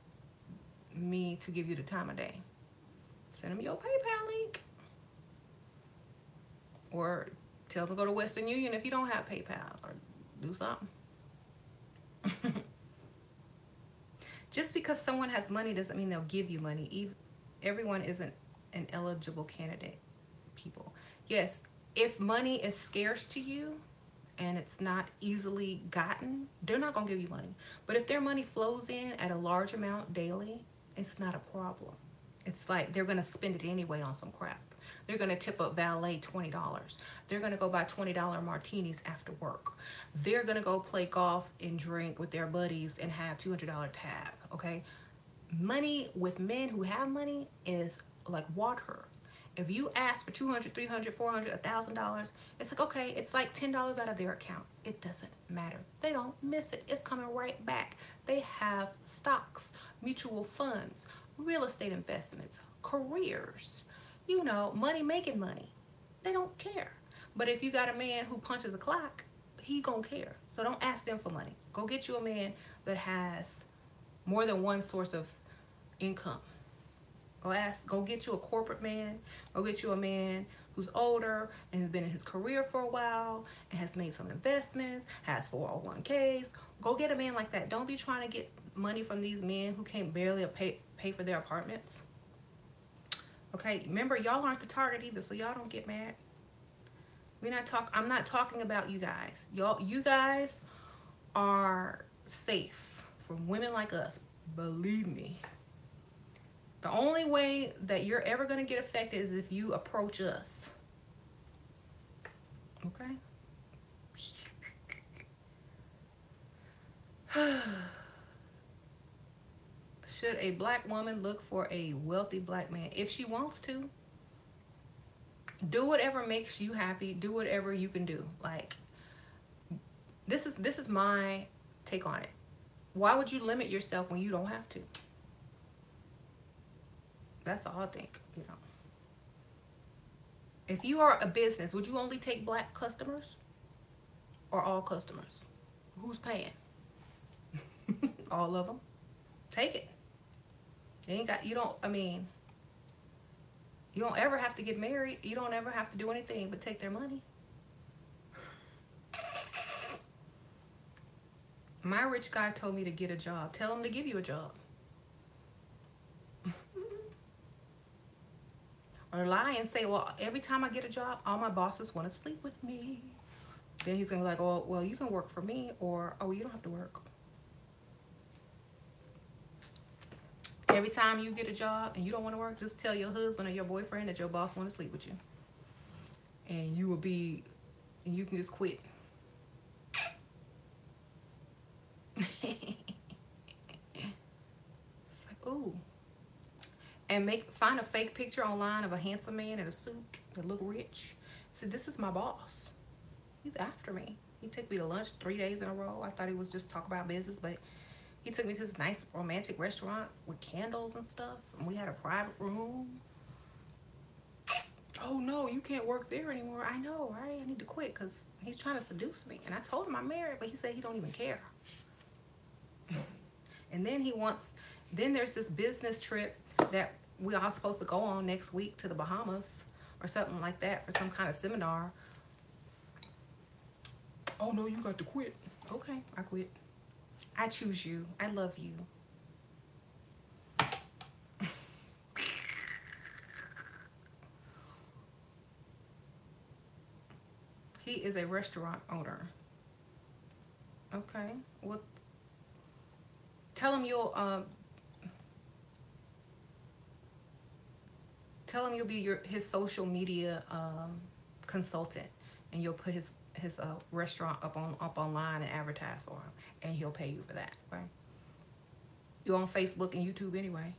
me to give you the time of day. Send him your PayPal link. Or tell him to go to Western Union if you don't have PayPal. Or do something. Just because someone has money doesn't mean they'll give you money. Everyone isn't an eligible candidate, people. Yes, if money is scarce to you and it's not easily gotten, they're not going to give you money. But if their money flows in at a large amount daily, it's not a problem. It's like they're going to spend it anyway on some crap. They're going to tip up valet $20. They're going to go buy $20 martinis after work. They're going to go play golf and drink with their buddies and have $200 tab, okay? Money with men who have money is like water. If you ask for $200, $300, $400, $1,000, it's like, okay, it's like $10 out of their account. It doesn't matter. They don't miss it. It's coming right back. They have stocks, mutual funds, real estate investments, careers, you know, money making money. They don't care. But if you got a man who punches a clock, he gonna care. So don't ask them for money. Go get you a man that has more than one source of income. Go get you a corporate man. Go get you a man who's older and has been in his career for a while and has made some investments, has 401ks. Go get a man like that. Don't be trying to get money from these men who can't barely pay for their apartments. Okay, remember, y'all aren't the target either, so y'all don't get mad. I'm not talking about you guys. You guys are safe from women like us. Believe me. The only way that you're ever going to get affected is if you approach us. Okay? Should a black woman look for a wealthy black man? If she wants to. Do whatever makes you happy. Do whatever you can do. Like, this is my take on it. Why would you limit yourself when you don't have to? That's all I think, you know. If you are a business, would you only take black customers or all customers? Who's paying? All of them. Take it. You don't ever have to get married. You don't ever have to do anything but take their money. My rich guy told me to get a job. Tell him to give you a job. Or lie and say, well, every time I get a job, all my bosses want to sleep with me. Then he's going to be like, oh, well, you can work for me, or, oh, you don't have to work. Every time you get a job and you don't want to work, just tell your husband or your boyfriend that your boss want to sleep with you. And you can just quit. It's like, ooh. And find a fake picture online of a handsome man in a suit that look rich. Say, this is my boss. He's after me. He took me to lunch 3 days in a row. I thought he was just talk about business, but he took me to this nice romantic restaurant with candles and stuff. And we had a private room. Oh no, you can't work there anymore. I know, right? I need to quit because he's trying to seduce me. And I told him I'm married, but he said he don't even care. And then then there's this business trip that we all supposed to go on next week to the Bahamas or something like that for some kind of seminar. Oh no, you got to quit. Okay, I quit. I choose you. I love you. He is a restaurant owner. Okay. Well, tell him you'll be his social media consultant, and you'll put his restaurant up online and advertise for him, and he'll pay you for that, right? You're on Facebook and YouTube anyway.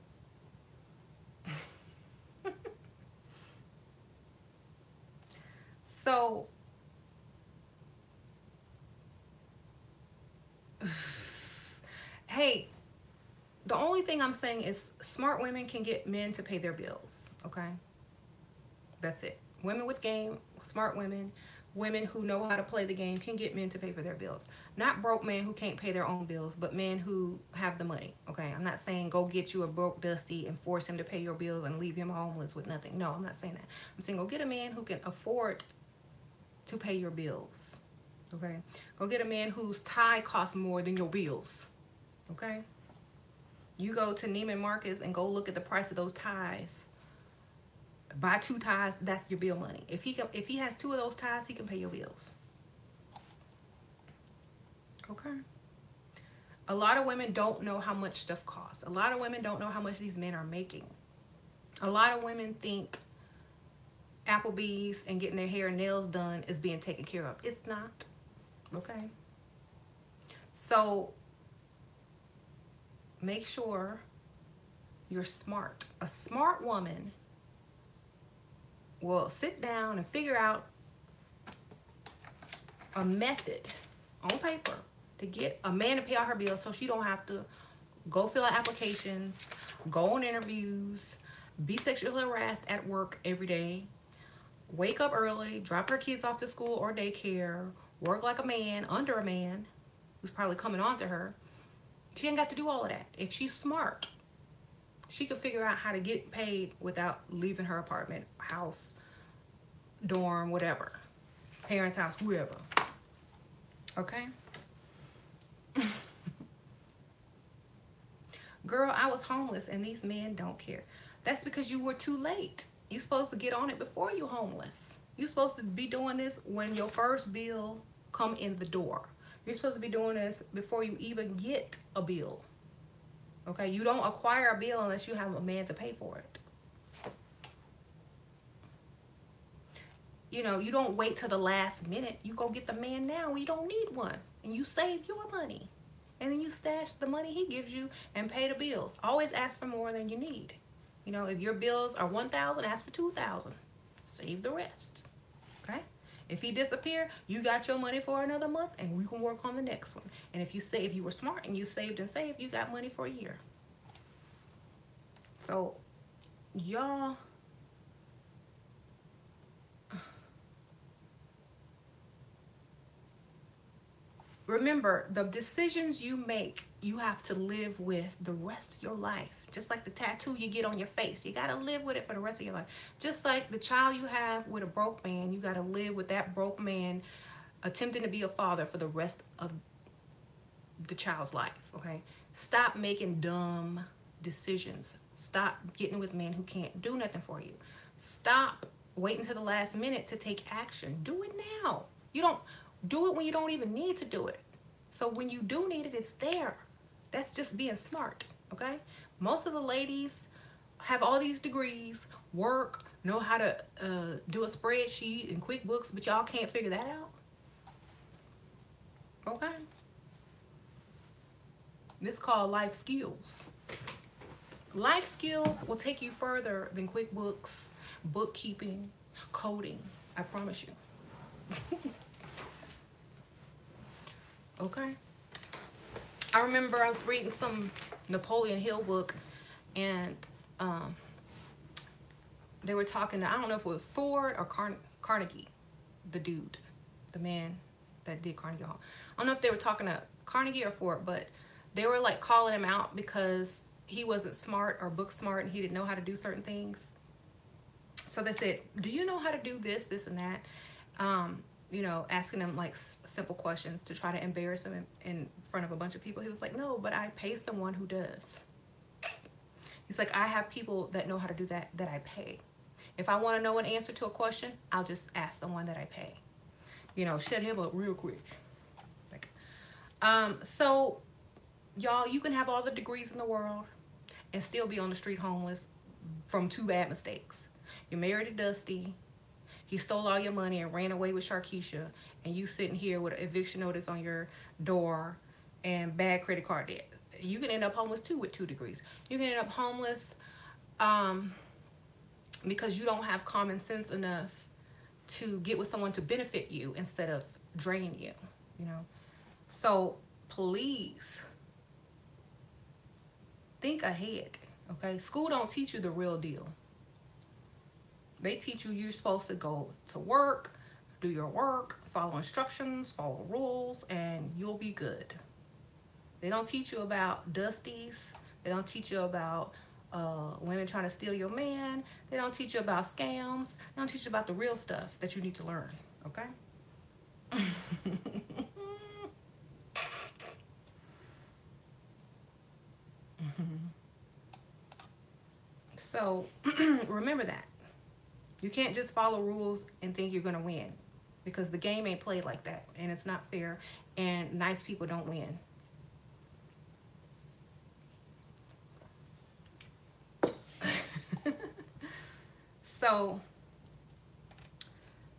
So hey, the only thing I'm saying is smart women can get men to pay their bills, okay? That's it. Women with game, smart women, women who know how to play the game can get men to pay for their bills. Not broke men who can't pay their own bills, but men who have the money, okay? I'm not saying go get you a broke Dusty and force him to pay your bills and leave him homeless with nothing. No, I'm not saying that. I'm saying go get a man who can afford to pay your bills, okay? Go get a man whose tie costs more than your bills, okay? You go to Neiman Marcus and go look at the price of those ties. Buy 2 ties, that's your bill money. If he has 2 of those ties, he can pay your bills. Okay. A lot of women don't know how much stuff costs. A lot of women don't know how much these men are making. A lot of women think Applebee's and getting their hair and nails done is being taken care of. It's not. Okay. So make sure you're smart. A smart woman will sit down and figure out a method on paper to get a man to pay all her bills, so she don't have to go fill out applications, go on interviews, be sexually harassed at work every day, wake up early, drop her kids off to school or daycare, work like a man under a man who's probably coming on to her. She ain't got to do all of that. If she's smart, she could figure out how to get paid without leaving her apartment, house, dorm, whatever. Parents' house, whoever. Okay? Girl, I was homeless and these men don't care. That's because you were too late. You're supposed to get on it before you're homeless. You're supposed to be doing this when your first bill come in the door. You're supposed to be doing this before you even get a bill. Okay? You don't acquire a bill unless you have a man to pay for it. You know, you don't wait till the last minute. You go get the man now when you don't need one. And you save your money. And then you stash the money he gives you and pay the bills. Always ask for more than you need. You know, if your bills are $1,000, ask for $2,000. Save the rest. Okay? If he disappear, you got your money for another month and we can work on the next one. And if you were smart and you saved and saved, you got money for a year. So, y'all, remember, the decisions you make, you have to live with the rest of your life. Just like the tattoo you get on your face. You got to live with it for the rest of your life. Just like the child you have with a broke man, you got to live with that broke man attempting to be a father for the rest of the child's life, okay? Stop making dumb decisions. Stop getting with men who can't do nothing for you. Stop waiting till the last minute to take action. Do it now. You don't do it when you don't even need to do it. So when you do need it, it's there. That's just being smart, okay? Most of the ladies have all these degrees, work, know how to do a spreadsheet and QuickBooks, but y'all can't figure that out. Okay? This is called life skills. Life skills will take you further than QuickBooks, bookkeeping, coding. I promise you. Okay? I remember I was reading some Napoleon Hill book, and they were talking to, I don't know if it was Ford or Carnegie, the dude, the man that did Carnegie Hall. I don't know if they were talking to Carnegie or Ford, but they were like calling him out because he wasn't smart or book smart and he didn't know how to do certain things. So they said, do you know how to do this, this, and that? You know, asking him like simple questions to try to embarrass him in front of a bunch of people. He was like, no, but I pay someone who does. He's like, I have people that know how to do that I pay. If I want to know an answer to a question, I'll just ask someone that I pay. You know, shut him up real quick. Like, so y'all, you can have all the degrees in the world and still be on the street homeless from 2 bad mistakes. You're married to Dusty. He stole all your money and ran away with Sharkeisha, and you sitting here with an eviction notice on your door and bad credit card debt. You can end up homeless too with 2 degrees. You can end up homeless um, because you don't have common sense enough to get with someone to benefit you instead of drain you, you know. So please think ahead, okay? School don't teach you the real deal. They teach you you're supposed to go to work, do your work, follow instructions, follow rules, and you'll be good. They don't teach you about dusties. They don't teach you about women trying to steal your man. They don't teach you about scams. They don't teach you about the real stuff that you need to learn, okay? So remember that. You can't just follow rules and think you're going to win, because the game ain't played like that, and it's not fair, and nice people don't win. So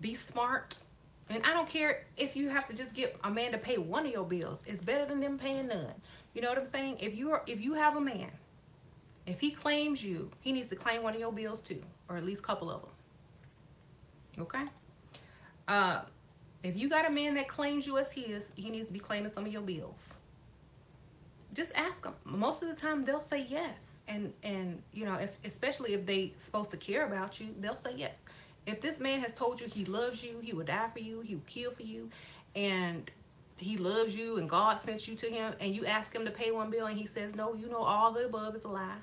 be smart. And I don't care if you have to just get a man to pay one of your bills. It's better than them paying none. You know what I'm saying? If you have a man, if he claims you, he needs to claim one of your bills too, or at least a couple of them. Okay? If you got a man that claims you as his, he needs to be claiming some of your bills. Just ask them. Most of the time they'll say yes. And you know, especially if they supposed to care about you, they'll say yes. If this man has told you he loves you, he would die for you, he would kill for you, and he loves you and God sent you to him, and you ask him to pay one bill and he says no, you know all the above is a lie.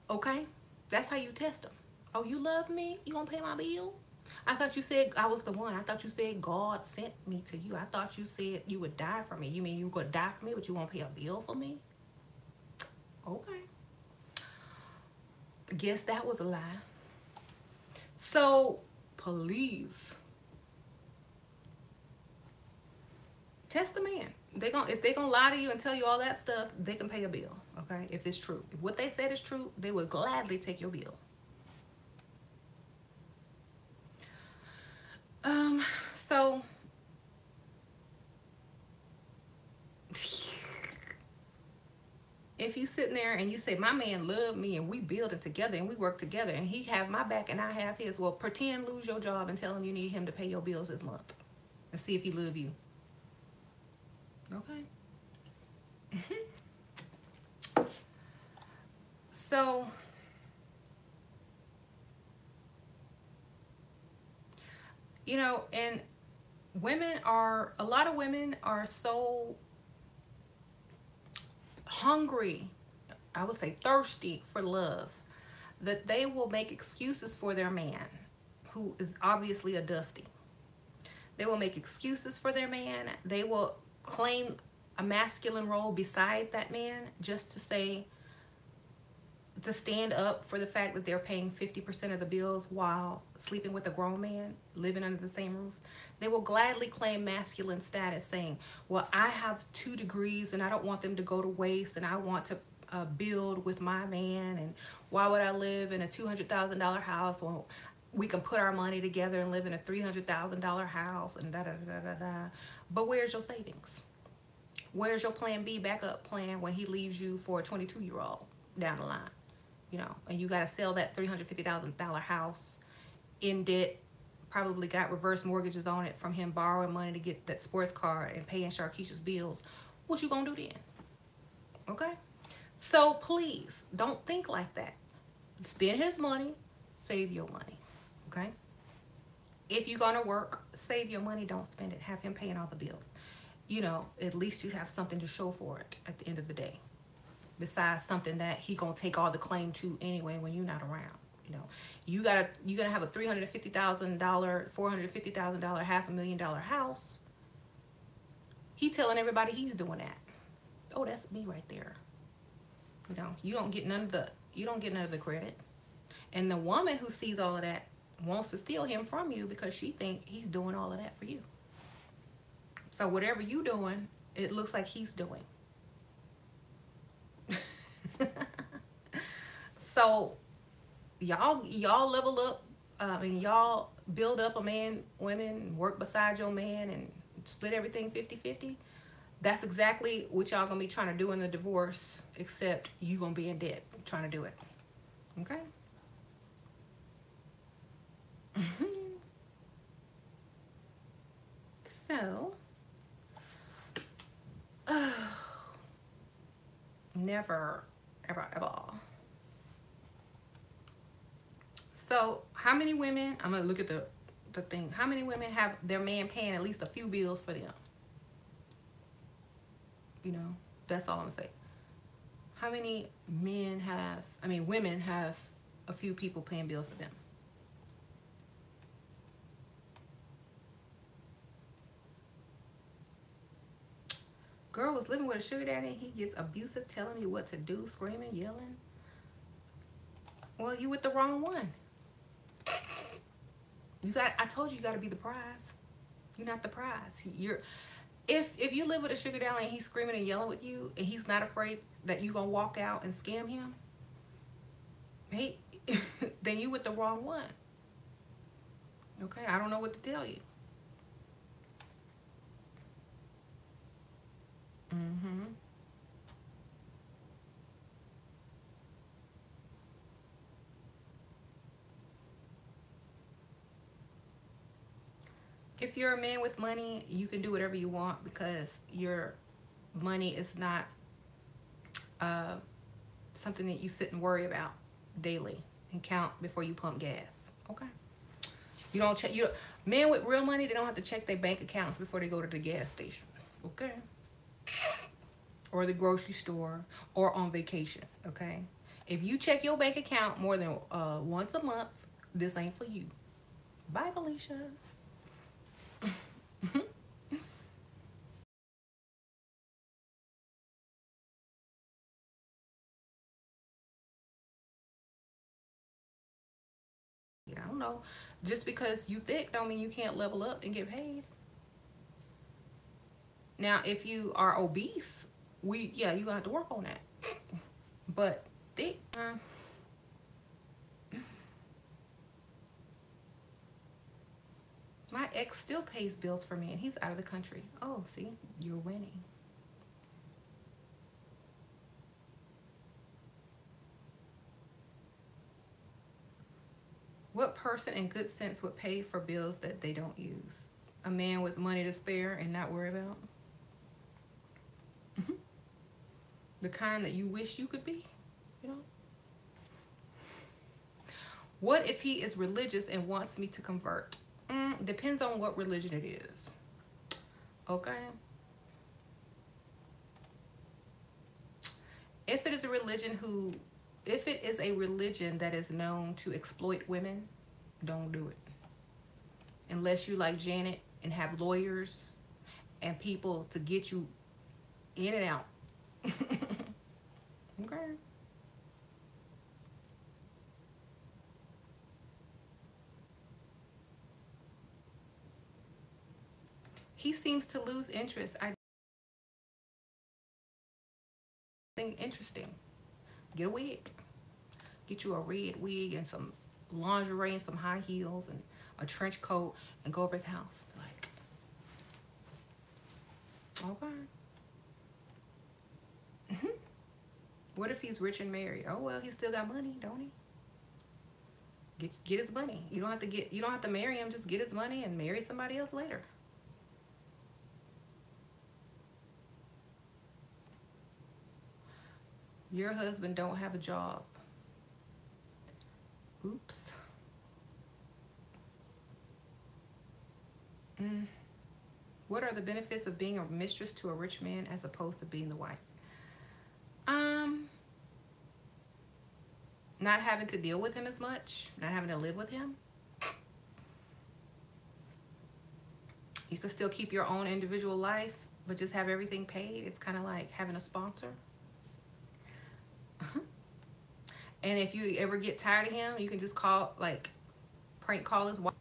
Okay? That's how you test him. Oh, you love me? You gonna pay my bill? I thought you said I was the one. I thought you said God sent me to you. I thought you said you would die for me. You mean you gonna die for me, but you won't pay a bill for me? Okay. Guess that was a lie. So please test the man. If they're gonna lie to you and tell you all that stuff, they can pay a bill. Okay, if it's true, if what they said is true, they would gladly take your bill. So if you sitting there and you say my man loved me and we building together and we work together and he have my back and I have his, well, pretend lose your job and tell him you need him to pay your bills this month and see if he love you. Okay. So you know, and a lot of women are so hungry, I would say thirsty for love, that they will make excuses for their man who is obviously a dusty. They will make excuses for their man. They will claim a masculine role beside that man just to stand up for the fact that they're paying 50% of the bills while sleeping with a grown man, living under the same roof. They will gladly claim masculine status, saying, well, I have 2 degrees and I don't want them to go to waste, and I want to build with my man, and why would I live in a $200,000 house when we can put our money together and live in a $300,000 house, and da da da da da. But where's your savings? Where's your plan B, backup plan, when he leaves you for a 22-year-old down the line? You know, and you got to sell that $350,000 house in debt, probably got reverse mortgages on it from him borrowing money to get that sports car and paying Sharkeisha's bills. What you gonna do then? Okay? So please, don't think like that. Spend his money, save your money. Okay? If you're gonna work, save your money, don't spend it. Have him paying all the bills. You know, at least you have something to show for it at the end of the day, besides something that he gonna take all the claim to anyway when you're not around. You know, you're gonna have a $350,000, $450,000, $500,000 house. He telling everybody he's doing that. Oh, that's me right there. You know, you don't get none of the credit. And the woman who sees all of that wants to steal him from you because she thinks he's doing all of that for you. So whatever you doing, it looks like he's doing. So y'all level up, and y'all build up a man, women, work beside your man and split everything 50-50. That's exactly what y'all gonna be trying to do in the divorce, except you gonna be in debt trying to do it. Okay. So, never, ever, ever. So, how many women? I'm gonna look at the thing. How many women have their man paying at least a few bills for them? You know, that's all I'm gonna say. How many men have? I mean, women have a few people paying bills for them. Girl was living with a sugar daddy and he gets abusive, telling me what to do, screaming, yelling. Well, you with the wrong one. I told you gotta be the prize. You're not the prize. If you live with a sugar daddy and he's screaming and yelling with you and he's not afraid that you gonna walk out and scam him, hey, then you with the wrong one. Okay, I don't know what to tell you. Mm-hmm. If you're a man with money, you can do whatever you want because your money is not uh, something that you sit and worry about daily and count before you pump gas. Okay. You don't check. Men with real money, they don't have to check their bank accounts before they go to the gas station. Okay. Or the grocery store or on vacation. Okay. If you check your bank account more than once a month, this ain't for you. Bye, Felicia. I don't know. Just because you thick don't mean you can't level up and get paid. Now, if you are obese, you're gonna have to work on that. But thick, my ex still pays bills for me and he's out of the country. Oh, see, you're winning. What person in good sense would pay for bills that they don't use? A man with money to spare and not worry about? Mhm. The kind that you wish you could be, you know? What if he is religious and wants me to convert? Depends on what religion it is. Okay? If it is a religion if it is a religion that is known to exploit women, don't do it. Unless you like Janet and have lawyers and people to get you in and out. Okay. He seems to lose interest. I think interesting. Get a wig. Get you a red wig and some lingerie and some high heels and a trench coat and go over his house. Like, okay. What if he's rich and married? Oh well, he still got money, don't he? Get his money. You don't have to marry him. Just get his money and marry somebody else later. Your husband don't have a job. Oops. What are the benefits of being a mistress to a rich man as opposed to being the wife? Um, Not having to deal with him as much, not having to live with him. You can still keep your own individual life, but just have everything paid. It's kind of like having a sponsor. And if you ever get tired of him, you can just prank call his wife.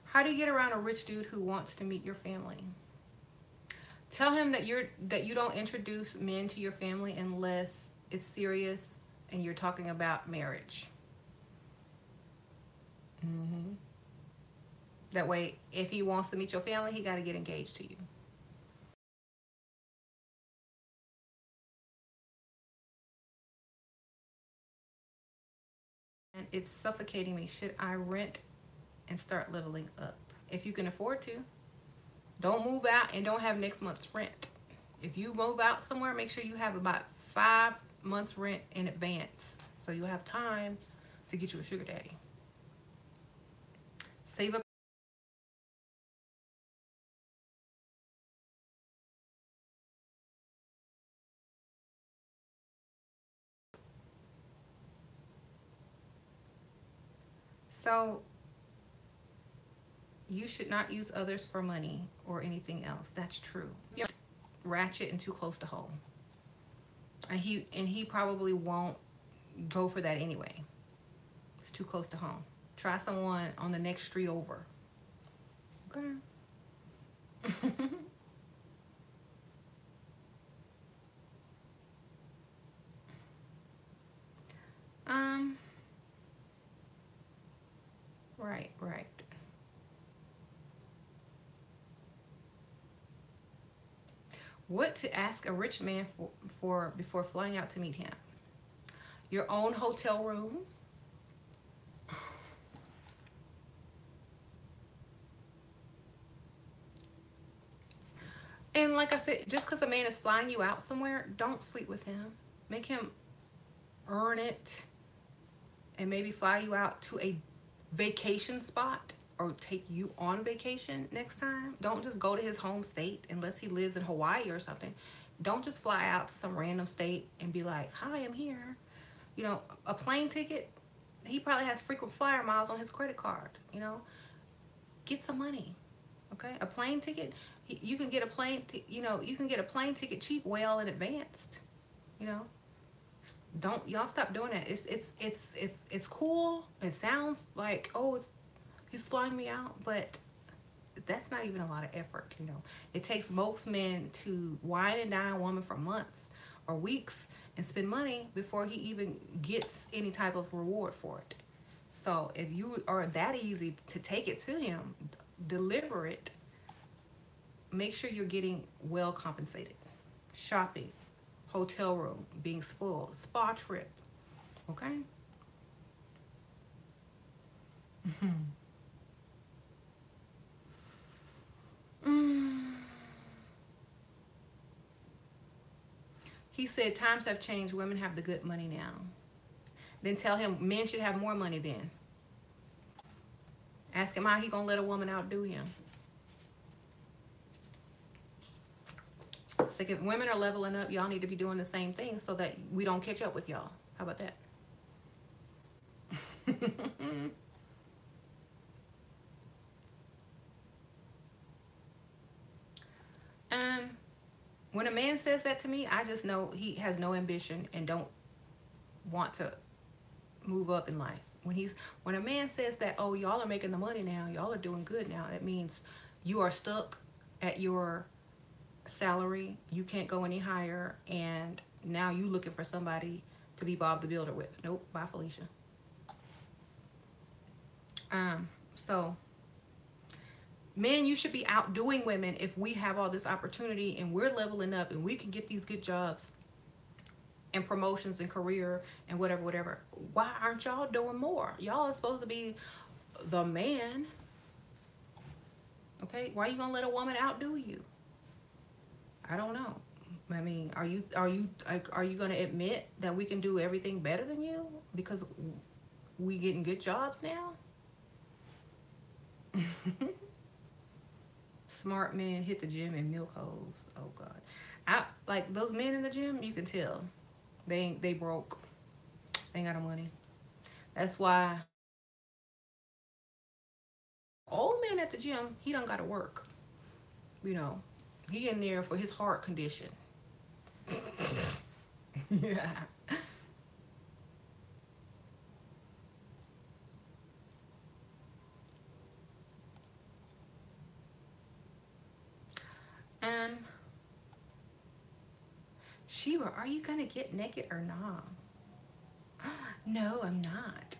How do you get around a rich dude who wants to meet your family? Tell him that you don't introduce men to your family unless it's serious and you're talking about marriage. Mm-hmm. That way, if he wants to meet your family, he got to get engaged to you. And it's suffocating me. Should I rent and start leveling up? If you can afford to, don't move out and don't have next month's rent. If you move out somewhere, make sure you have about 5 months rent in advance, so you have time to get you a sugar daddy. Save up. So you should not use others for money or anything else. That's true. You're ratchet and too close to home, and he probably won't go for that anyway. It's too close to home. Try someone on the next street over. Okay. um. Right. Right. What to ask a rich man for before flying out to meet him? Your own hotel room. And like I said, just because a man is flying you out somewhere, don't sleep with him. Make him earn it and maybe fly you out to a vacation spot or take you on vacation next time. Don't just go to his home state unless he lives in Hawaii or something. Don't just fly out to some random state and be like, hi, I'm here. A plane ticket, he probably has frequent flyer miles on his credit card. Get some money. Okay, a plane ticket, you can get a you can get a plane ticket cheap well in advance. You know, don't y'all stop doing that. It's cool. It sounds like, oh, he's flying me out, but that's not even a lot of effort. It takes most men to wine and dine a woman for months or weeks and spend money before he even gets any type of reward for it. So if you are that easy to take it to him, deliver it, make sure you're getting well compensated. Shopping, hotel room, being spoiled, spa trip. Okay? Mm. He said times have changed. Women have the good money now. Then tell him men should have more money then. Ask him how he gonna let a woman outdo him. It's like if women are leveling up, y'all need to be doing the same thing so that we don't catch up with y'all. How about that? um, when a man says that to me, I just know he has no ambition and don't want to move up in life. When a man says that, oh, y'all are making the money now, y'all are doing good now, that means you are stuck at your salary, you can't go any higher, and now you looking for somebody to be Bob the Builder with. Nope, bye Felicia. So men, you should be outdoing women. If we have all this opportunity and we're leveling up and we can get these good jobs and promotions and career and whatever, why aren't y'all doing more? Y'all are supposed to be the man. Okay, why are you gonna let a woman outdo you? I don't know. I mean, are you gonna admit that we can do everything better than you because we getting good jobs now? Smart men hit the gym and milk hoes. Oh God, I like those men in the gym. You can tell they broke. They ain't got no money. That's why old man at the gym, he don't got to work. You know, he in there for his heart condition. Yeah. Um, Sheba, are you gonna get naked or not? No, I'm not.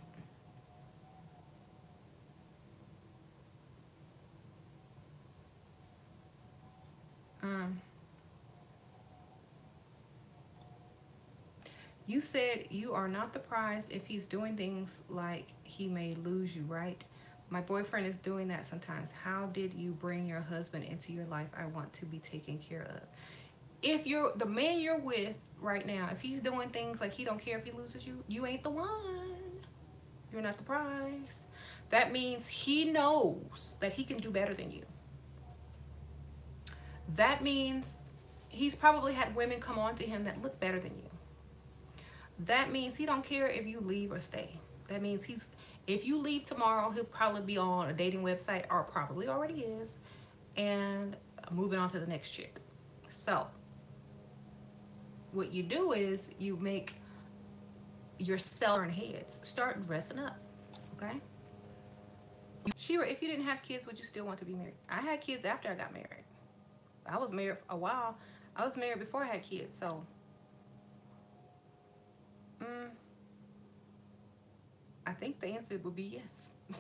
You said you are not the prize if he's doing things like he may lose you, right? My boyfriend is doing that sometimes. How did you bring your husband into your life? I want to be taken care of. If you're the man you're with right now, if he's doing things like he don't care if he loses you, you ain't the one. You're not the prize. That means he knows that he can do better than you. That means he's probably had women come on to him that look better than you. That means he don't care if you leave or stay. That means if you leave tomorrow, he'll probably be on a dating website, or probably already is, and moving on to the next chick. So what you do is you make yourself turn heads. Start dressing up. Okay? Shira, if you didn't have kids, would you still want to be married? I had kids after I got married. I was married for a while. I was married before I had kids, so mm, I think the answer would be yes.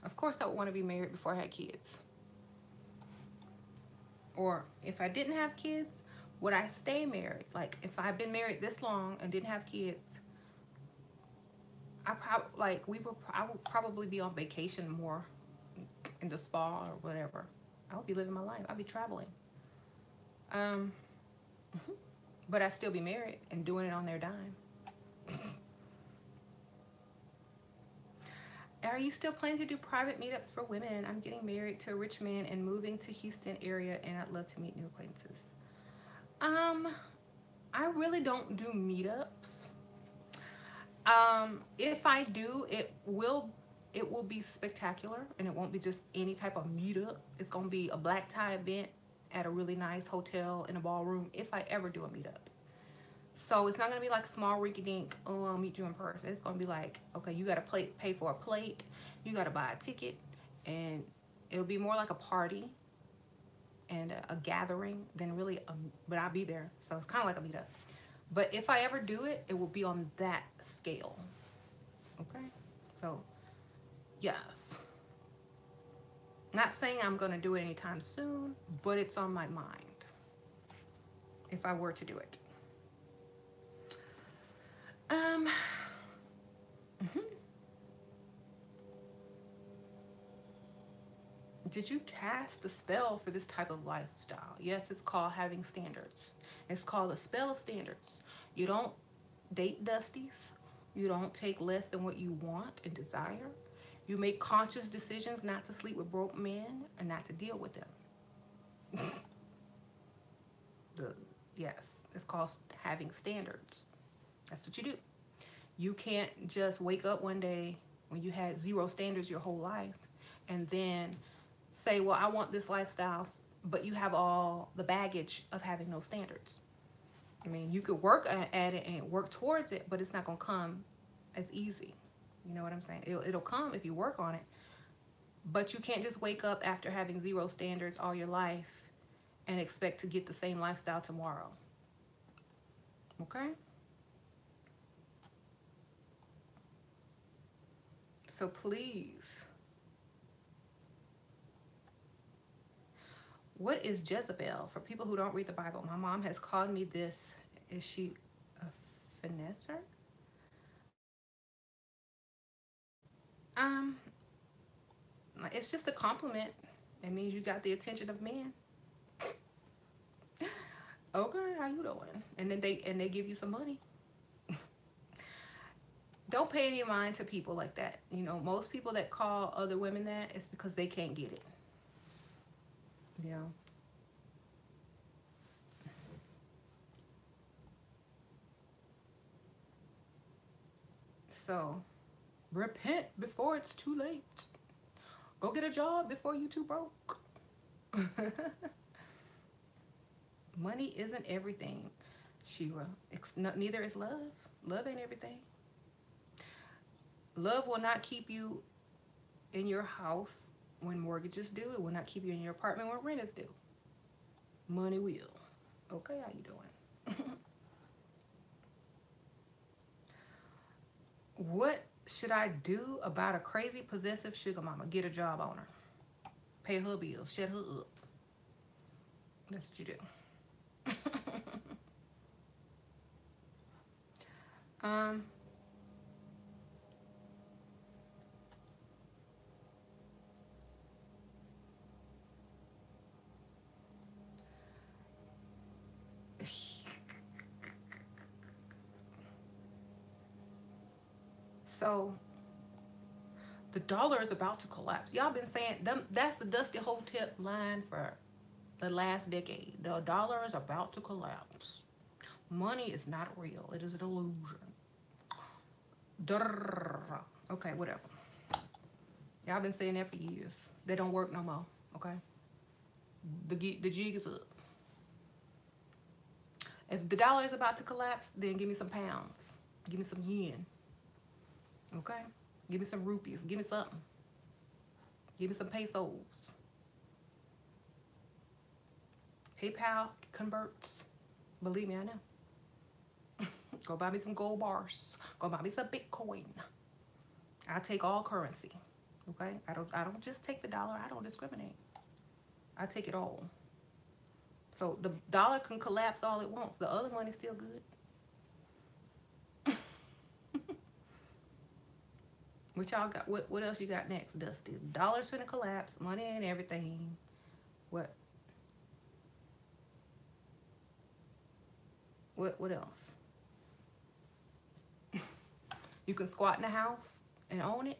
Of course, I would want to be married before I had kids. Or if I didn't have kids, would I stay married? Like if I've been married this long and didn't have kids, I would probably be on vacation more in the spa or whatever. I would be living my life. I'd be traveling. Um, but I'd still be married and doing it on their dime. Are you still planning to do private meetups for women? I'm getting married to a rich man and moving to Houston area, and I'd love to meet new acquaintances. Um, I really don't do meetups. If I do, it will be spectacular, and it won't be just any type of meetup. It's gonna be a black tie event at a really nice hotel in a ballroom if I ever do a meetup. So it's not gonna be like small rinky dink, oh, I'll meet you in person. It's gonna be like, okay, you gotta pay for a plate, you gotta buy a ticket, and it'll be more like a party and a gathering than really but I'll be there. So it's kinda like a meetup. But if I ever do it, it will be on that scale. Okay? So yes. Not saying I'm gonna do it anytime soon, but it's on my mind if I were to do it. Um mhm. Did you cast the spell for this type of lifestyle? Yes, it's called having standards. It's called a spell of standards. You don't date dusties. You don't take less than what you want and desire. You make conscious decisions not to sleep with broke men and not to deal with them. the, yes, it's called having standards. That's what you do. You can't just wake up one day when you had zero standards your whole life and then say, well, I want this lifestyle, but you have all the baggage of having no standards. I mean, you could work at it and work towards it, but it's not going to come as easy. You know what I'm saying? It'll come if you work on it, but you can't just wake up after having zero standards all your life and expect to get the same lifestyle tomorrow. Okay? So please, what is Jezebel? For people who don't read the Bible, my mom has called me this. Is she a finesser? Um, it's just a compliment. It means you got the attention of men. Okay, how you doing? And then they give you some money. Don't pay any mind to people like that. You know, most people that call other women that is because they can't get it. You know. So repent before it's too late. Go get a job before you too broke. Money isn't everything, Shira. Neither is love. Love ain't everything. Love will not keep you in your house when mortgages due. It will not keep you in your apartment when rent is due. Money will. Okay, how you doing? What should I do about a crazy possessive sugar mama? Get a job on her. Pay her bills. Shut her up. That's what you do. Um, so the dollar is about to collapse. Y'all been saying them, that's the Dusty Hotep line for the last decade. The dollar is about to collapse. Money is not real. It is an illusion. Durr. Okay, whatever. Y'all been saying that for years. They don't work no more. Okay, the jig is up. If the dollar is about to collapse, then give me some pounds. Give me some yen. Okay, give me some rupees. Give me something. Give me some pesos. PayPal converts. Believe me, I know. Go buy me some gold bars. Go buy me some Bitcoin. I take all currency. Okay? I don't just take the dollar. I don't discriminate. I take it all. So the dollar can collapse all it wants. The other money's still good. What y'all got? What else you got next, Dusty? Dollar's gonna collapse, money and everything. What? What else? You can squat in a house and own it.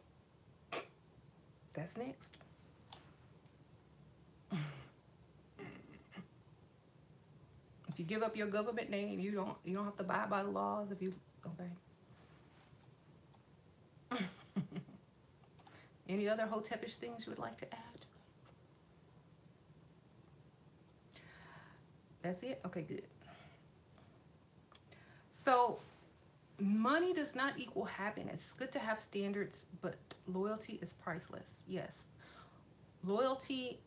That's next. If you give up your government name, you don't have to abide by the laws if you okay. Any other hotepish things you would like to add? That's it? Okay, good. So money does not equal happiness. It's good to have standards, but loyalty is priceless. Yes. Loyalty,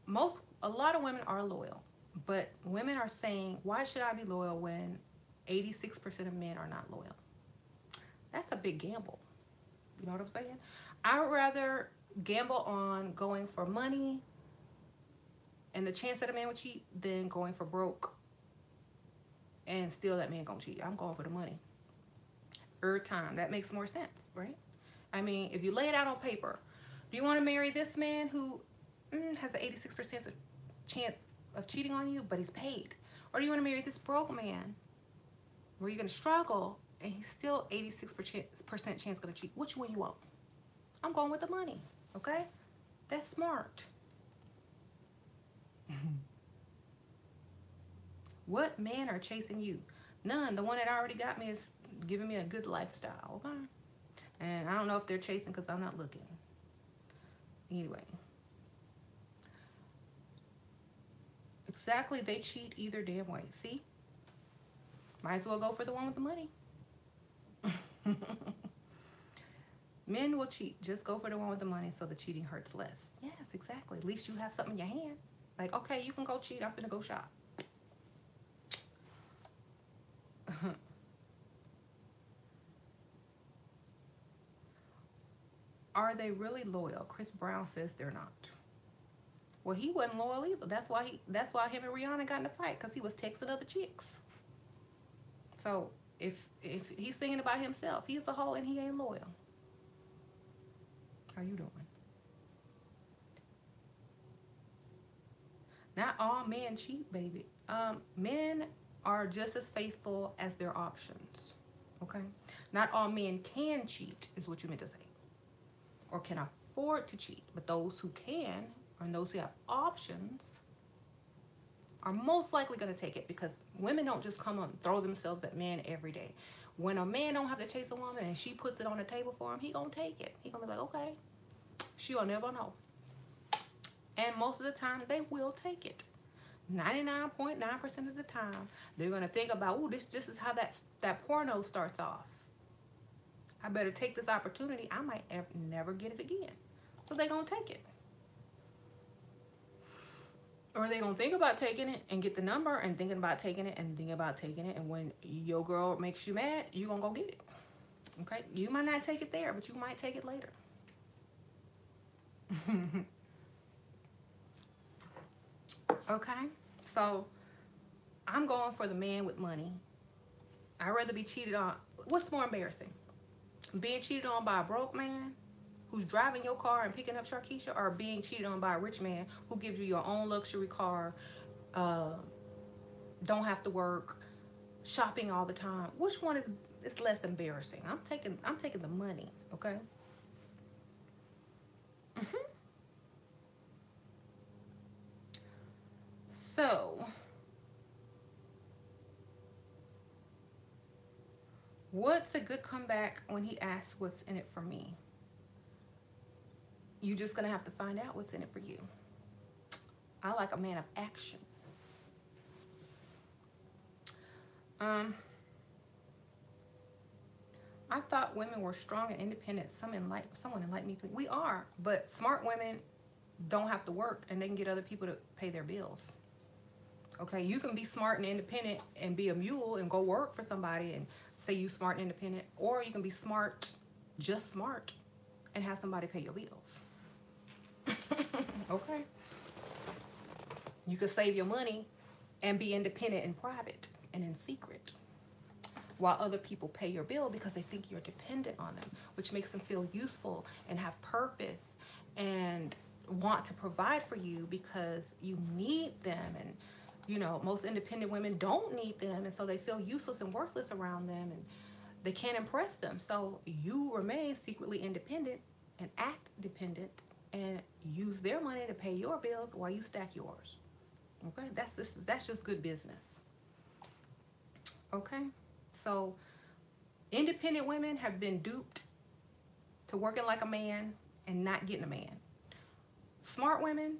a lot of women are loyal, but women are saying, why should I be loyal when 86% of men are not loyal? That's a big gamble. You know what I'm saying? I would rather gamble on going for money and the chance that a man would cheat than going for broke and still that man gonna cheat. I'm going for the money. Time. That makes more sense, right? I mean, if you lay it out on paper, do you want to marry this man who has an 86% chance of cheating on you, but he's paid? Or do you want to marry this broke man where you're going to struggle and he's still 86% chance going to cheat? Which one you want? I'm going with the money, okay? That's smart. What men are chasing you? None. The one that already got me is giving me a good lifestyle, okay? And I don't know if they're chasing because I'm not looking. Anyway. Exactly, they cheat either damn way. See? Might as well go for the one with the money. Men will cheat. Just go for the one with the money so the cheating hurts less. Yes, exactly. At least you have something in your hand. Like, okay, you can go cheat. I'm finna go shop. Are they really loyal? Chris Brown says they're not. Well, he wasn't loyal either. That's why him and Rihanna got in a fight, because he was texting other chicks. So if he's thinking about himself, he's a hoe and he ain't loyal. How you doing? Not all men cheat, baby. Men are just as faithful as their options. Okay? Not all men can cheat, is what you meant to say. Or can afford to cheat. But those who can, or those who have options, are most likely going to take it, because women don't just come up and throw themselves at men every day. When a man don't have to chase a woman and she puts it on the table for him, he gonna take it. He gonna be like, okay, she'll never know. And most of the time, they will take it. 99.9% of the time, they're gonna think about, oh, this is how that porno starts off. I better take this opportunity. I might never get it again. So they're gonna take it. Or they're gonna think about taking it and get the number and thinking about taking it and thinking about taking it. And when your girl makes you mad, you're gonna go get it. Okay? You might not take it there, but you might take it later. Okay? So I'm going for the man with money. I'd rather be cheated on. What's more embarrassing? Being cheated on by a broke man who's driving your car and picking up Sharkeisha, or being cheated on by a rich man who gives you your own luxury car, uh, don't have to work, shopping all the time? Which one is less embarrassing? I'm taking the money, okay? Hmm. So, what's a good comeback when he asks what's in it for me? You just gonna have to find out what's in it for you. I like a man of action. Um, I thought women were strong and independent. Someone enlightened me. We are, but smart women don't have to work and they can get other people to pay their bills. Okay, you can be smart and independent and be a mule and go work for somebody and say you smart and independent, or you can be smart, just smart, and have somebody pay your bills. Okay, you can save your money and be independent in private and in secret, while other people pay your bill because they think you're dependent on them, which makes them feel useful and have purpose and want to provide for you because you need them. And most independent women don't need them, and so they feel useless and worthless around them, and they can't impress them. So you remain secretly independent and act dependent and use their money to pay your bills while you stack yours. Okay, that's just good business. Okay, so independent women have been duped to working like a man and not getting a man. Smart women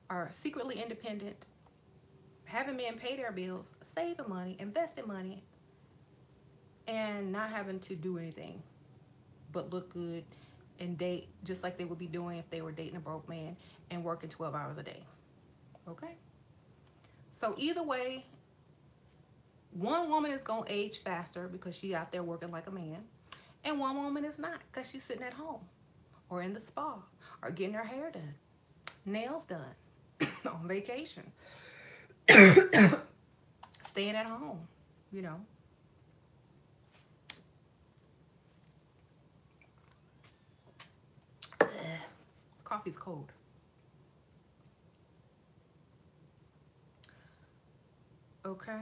are secretly independent, having men pay their bills, saving money, investing money, and not having to do anything but look good and date just like they would be doing if they were dating a broke man and working 12 hours a day. Okay? So either way, one woman is going to age faster because she out there working like a man, and one woman is not because she's sitting at home or in the spa or getting her hair done, nails done, on vacation, staying at home, you know. Coffee's cold. Okay.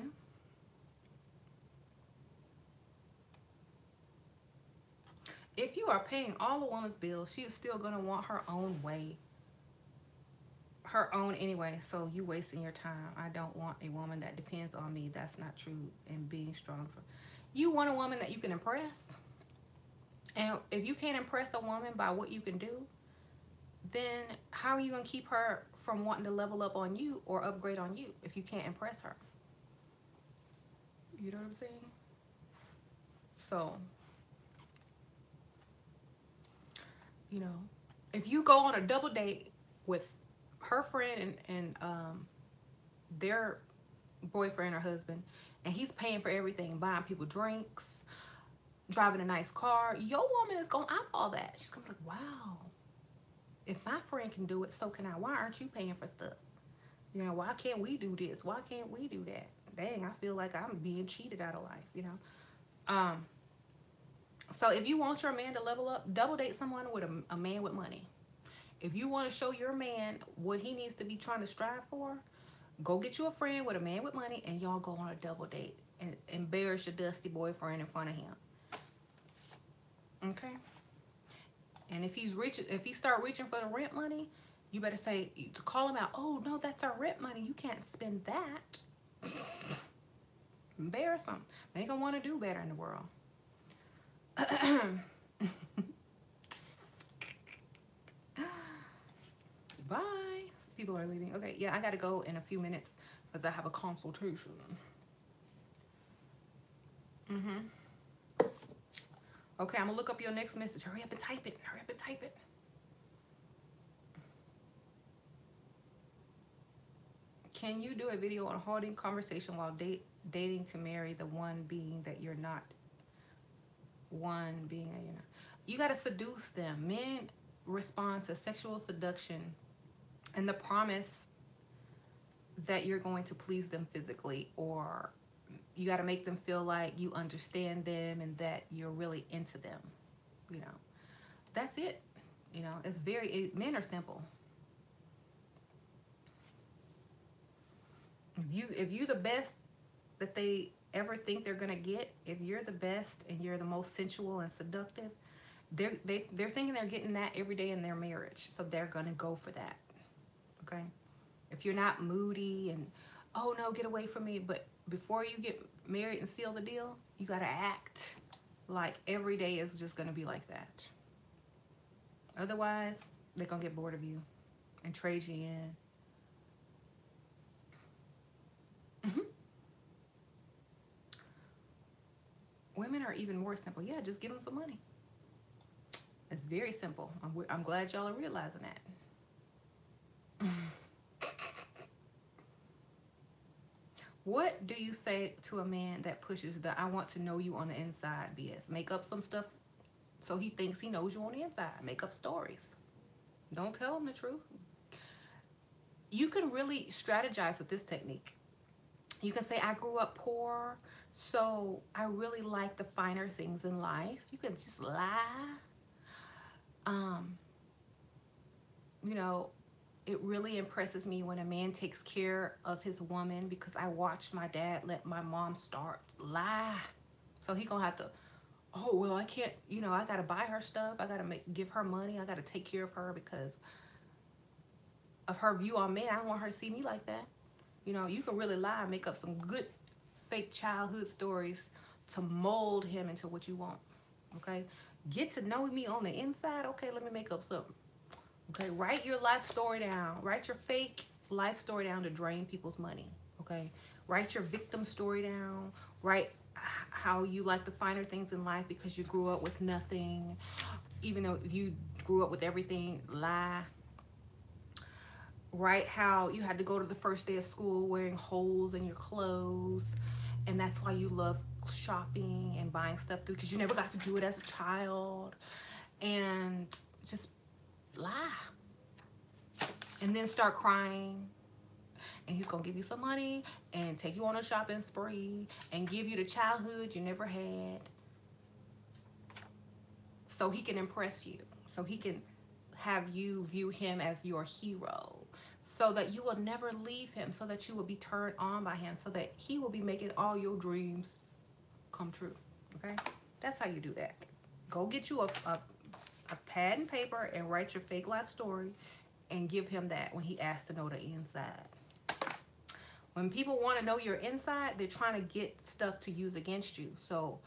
If you are paying all a woman's bills, she is still going to want her own way, her own anyway. So you wasting your time. I don't want a woman that depends on me. That's not true. And being strong. So you want a woman that you can impress. And if you can't impress a woman by what you can do, then how are you going to keep her from wanting to level up on you or upgrade on you if you can't impress her? You know what I'm saying? So, you know, if you go on a double date with her friend and their boyfriend or husband, and he's paying for everything, buying people drinks, driving a nice car, your woman is going to eyeball that. She's going to be like, wow, if my friend can do it, so can I. Why aren't you paying for stuff? Why can't we do this? Why can't we do that? Dang, I feel like I'm being cheated out of life. Um, so if you want your man to level up, double date someone with a man with money. If you want to show your man what he needs to be trying to strive for, go get you a friend with a man with money and y'all go on a double date and embarrass your dusty boyfriend in front of him. Okay? And if he's rich, if he start reaching for the rent money, you better say, call him out. Oh, no, that's our rent money. You can't spend that. Embarrass them. They gonna want to do better in the world. Bye. People are leaving. Okay, yeah, I gotta go in a few minutes because I have a consultation. Okay, I'm gonna look up your next message. Hurry up and type it. Hurry up and type it. Can you do a video on holding conversation while dating to marry the one being that you're not? One being that you're not. You gotta seduce them. Men respond to sexual seduction and the promise that you're going to please them physically or you got to make them feel like you understand them and that you're really into them. You know, that's it. You know, men are simple. If you the best that they ever think they're gonna get, if you're the best and you're the most sensual and seductive, they're thinking they're getting that every day in their marriage, so they're gonna go for that. Okay, if you're not moody and, oh no, get away from me, but before you get married and seal the deal, you gotta act like every day is just gonna be like that. Otherwise, they're gonna get bored of you and trade you in. Hmm. Women are even more simple. Yeah, just give them some money. It's very simple. I'm glad y'all are realizing that. What do you say to a man that pushes the "I want to know you on the inside" BS? Make up some stuff so he thinks he knows you on the inside. Make up stories. Don't tell him the truth. You can really strategize with this technique. You can say, "I grew up poor, so I really like the finer things in life." You can just lie. Um, you know, it really impresses me when a man takes care of his woman because I watched my dad let my mom start. Lie. So he gonna have to, oh well, I can't, I gotta buy her stuff, I gotta give her money, I gotta take care of her because of her view on men. I don't want her to see me like that. You can really lie and make up some good fake childhood stories to mold him into what you want. Okay, get to know me on the inside. Okay, let me make up something. Okay, write your life story down. Write your fake life story down to drain people's money. Okay, write your victim story down. Write how you like the finer things in life because you grew up with nothing, even though you grew up with everything. Lie. Write how you had to go to the first day of school wearing holes in your clothes, and that's why you love shopping and buying stuff through because you never got to do it as a child. And just lie. And then start crying, and he's gonna give you some money and take you on a shopping spree and give you the childhood you never had so he can impress you, so he can have you view him as your hero, so that you will never leave him, so that you will be turned on by him, so that he will be making all your dreams come true. Okay, that's how you do that. Go get you a pad and paper and write your fake life story and give him that when he asks to know the inside. When people want to know your inside, they're trying to get stuff to use against you. So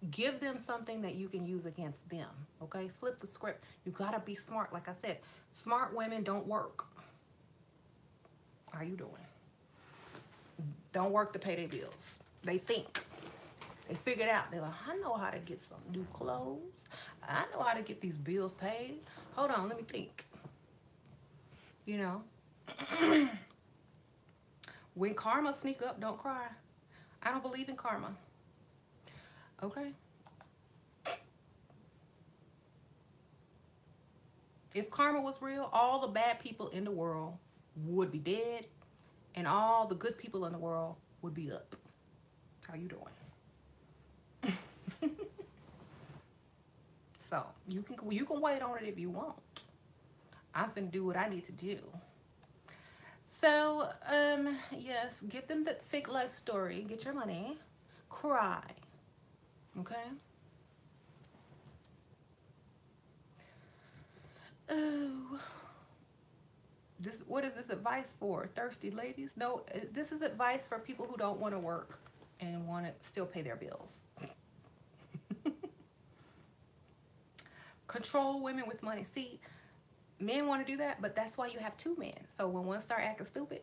give them something that you can use against them. Okay, flip the script. You gotta be smart. Like I said, smart women don't work. How you doing? Don't work to pay their bills. They think. They figured out. They're like, I know how to get some new clothes. I know how to get these bills paid. Hold on, let me think. You know, when karma sneak up, don't cry. I don't believe in karma. Okay? If karma was real, all the bad people in the world would be dead, and all the good people in the world would be up. How you doing? So you can wait on it if you want. I'm finna do what I need to do. So, yes, give them the fake life story. Get your money. Cry. Okay? Oh. What is this advice for? Thirsty ladies? No, this is advice for people who don't want to work and want to still pay their bills. Control women with money. See, men want to do that, but that's why you have two men. So when one start acting stupid,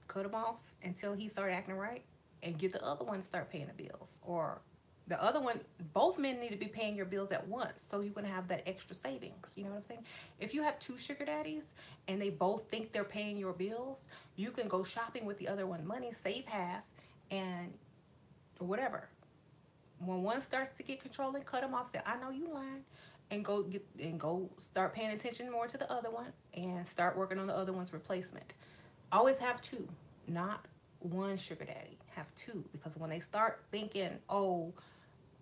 cut him off until he start acting right, and get the other one to start paying the bills. Or the other one, both men need to be paying your bills at once so you can have that extra savings. You know what I'm saying? If you have two sugar daddies and they both think they're paying your bills, you can go shopping with the other one money, save half, and whatever. When one starts to get controlling, cut him off. Say, I know you lying, and go start paying attention more to the other one and start working on the other one's replacement. Always have two, not one sugar daddy, have two, because when they start thinking, oh,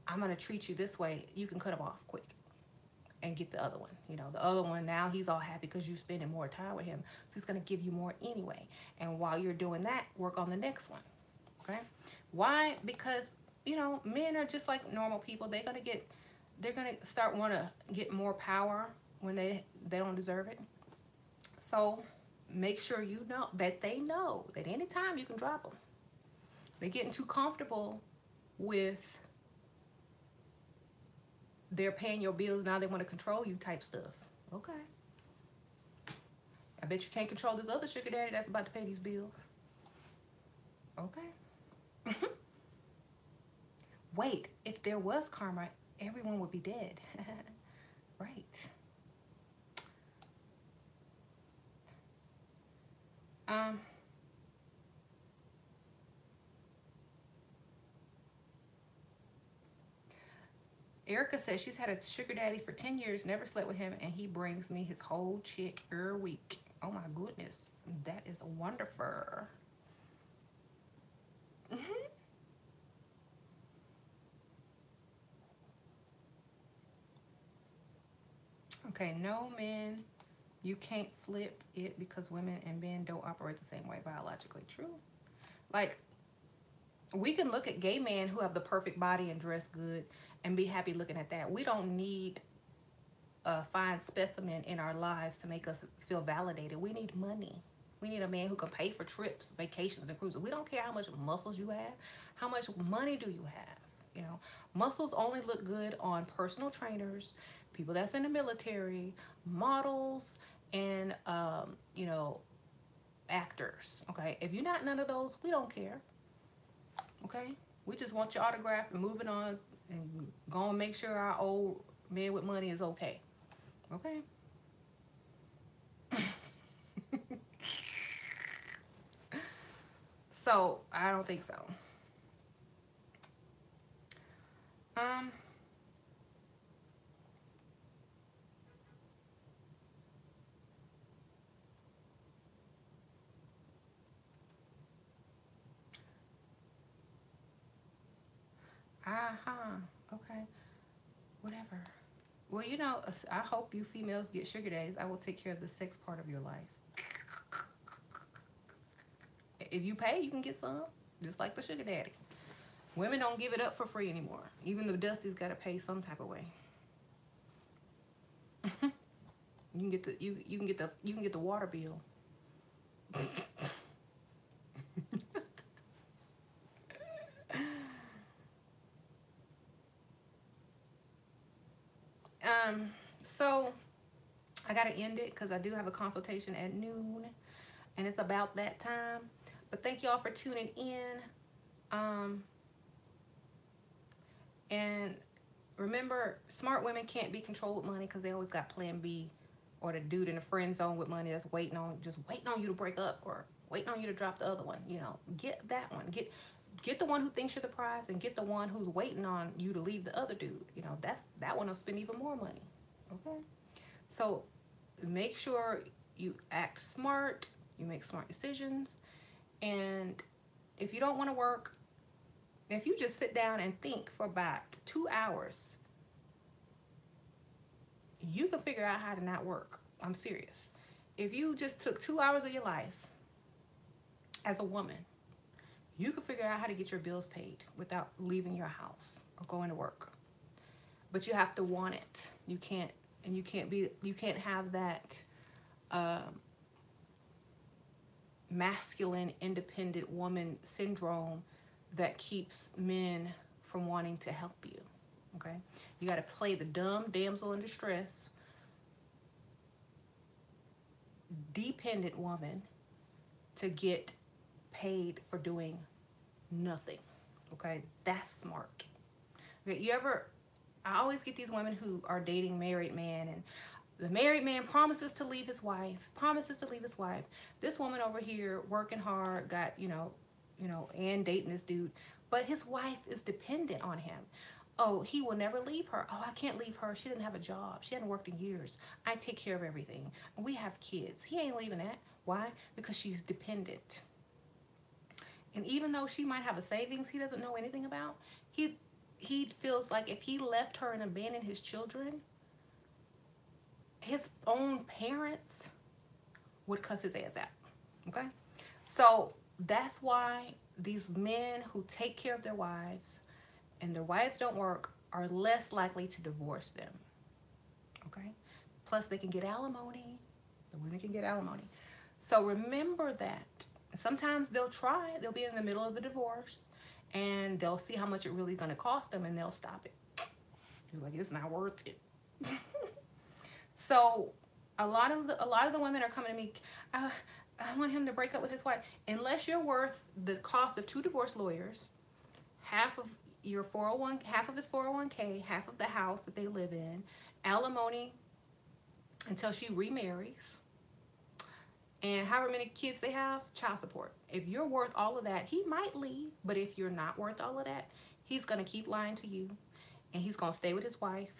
I'm gonna treat you this way, you can cut them off quick and get the other one. You know, the other one, now he's all happy because you're spending more time with him. So he's gonna give you more anyway. And while you're doing that, work on the next one. Okay? Why? Because, you know, men are just like normal people. They're gonna start want to get more power when they don't deserve it. So make sure you know that anytime you can drop them. They're getting too comfortable with they're paying your bills, now they want to control you type stuff. Okay. I bet you can't control this other sugar daddy that's about to pay these bills. Okay. Wait, if there was karma, everyone would be dead. Right. Um, Erica says she's had a sugar daddy for 10 years, never slept with him, and he brings me his whole chick every week. Oh my goodness. That is wonderful. Hmm. Okay, no men, you can't flip it because women and men don't operate the same way biologically. True. Like, we can look at gay men who have the perfect body and dress good and be happy looking at that. We don't need a fine specimen in our lives to make us feel validated. We need money. We need a man who can pay for trips, vacations, and cruises. We don't care how much muscles you have. How much money do you have? You know, muscles only look good on personal trainers, people that's in the military, models, and you know, actors. Okay, if you're not none of those, we don't care. Okay, we just want your autograph and moving on and go and make sure our old man with money is okay. Okay. So I don't think so. Um. Uh-huh. Okay. Whatever. Well, you know, I hope you females get sugar daddies. I will take care of the sex part of your life. If you pay, you can get some, just like the sugar daddy. Women don't give it up for free anymore. Even the Dusty's got to pay some type of way. You can get the you can get the water bill. So I gotta end it because I do have a consultation at noon, and it's about that time. But thank y'all for tuning in. Um, and remember, smart women can't be controlled with money because they always got Plan B, or the dude in the friend zone with money that's just waiting on you to break up or waiting on you to drop the other one. You know, get that one. Get the one who thinks you're the prize, and get the one who's waiting on you to leave the other dude. You know, that one will spend even more money. Okay, so make sure you act smart, you make smart decisions, and if you don't want to work, if you just sit down and think for about 2 hours, you can figure out how to not work. I'm serious. If you just took 2 hours of your life as a woman, you can figure out how to get your bills paid without leaving your house or going to work. But you have to want it. You can't have that um, masculine, independent woman syndrome that keeps men from wanting to help you. Okay? You got to play the dumb damsel in distress, dependent woman to get paid for doing nothing. Okay? That's smart. Okay, I always get these women who are dating married men, and the married man promises to leave his wife, This woman over here working hard, got, and dating this dude, but his wife is dependent on him. Oh, he will never leave her. Oh, I can't leave her. She didn't have a job. She hadn't worked in years. I take care of everything. We have kids. He ain't leaving that. Why? Because she's dependent. And even though she might have a savings he doesn't know anything about, he he feels like if he left her and abandoned his children, his own parents would cuss his ass out. Okay? So that's why these men who take care of their wives and their wives don't work are less likely to divorce them. Okay? Plus, they can get alimony. The women can get alimony. So remember that. Sometimes they'll try, they'll be in the middle of the divorce and they'll see how much it really going to cost them and they'll stop it. You're like, it's not worth it. So a lot of the women are coming to me, I want him to break up with his wife. Unless you're worth the cost of 2 divorce lawyers, half of your 401, half of his 401k, half of the house that they live in, alimony until she remarries, and however many kids they have, child support. If you're worth all of that, he might leave. But if you're not worth all of that, he's going to keep lying to you, and he's going to stay with his wife,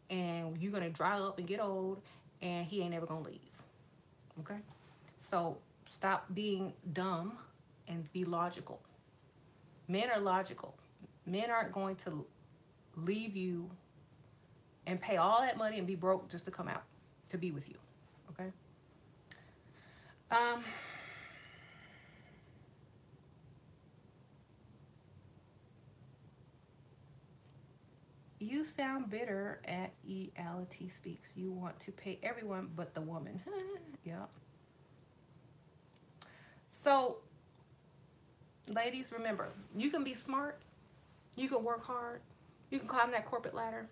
and you're going to dry up and get old, and he ain't ever going to leave. Okay? So stop being dumb and be logical. Men are logical. Men aren't going to leave you and pay all that money and be broke just to come out to be with you. Okay? You sound bitter at Reality Speaks. You want to pay everyone but the woman. Yeah. So, ladies, remember, you can be smart. You can work hard. You can climb that corporate ladder.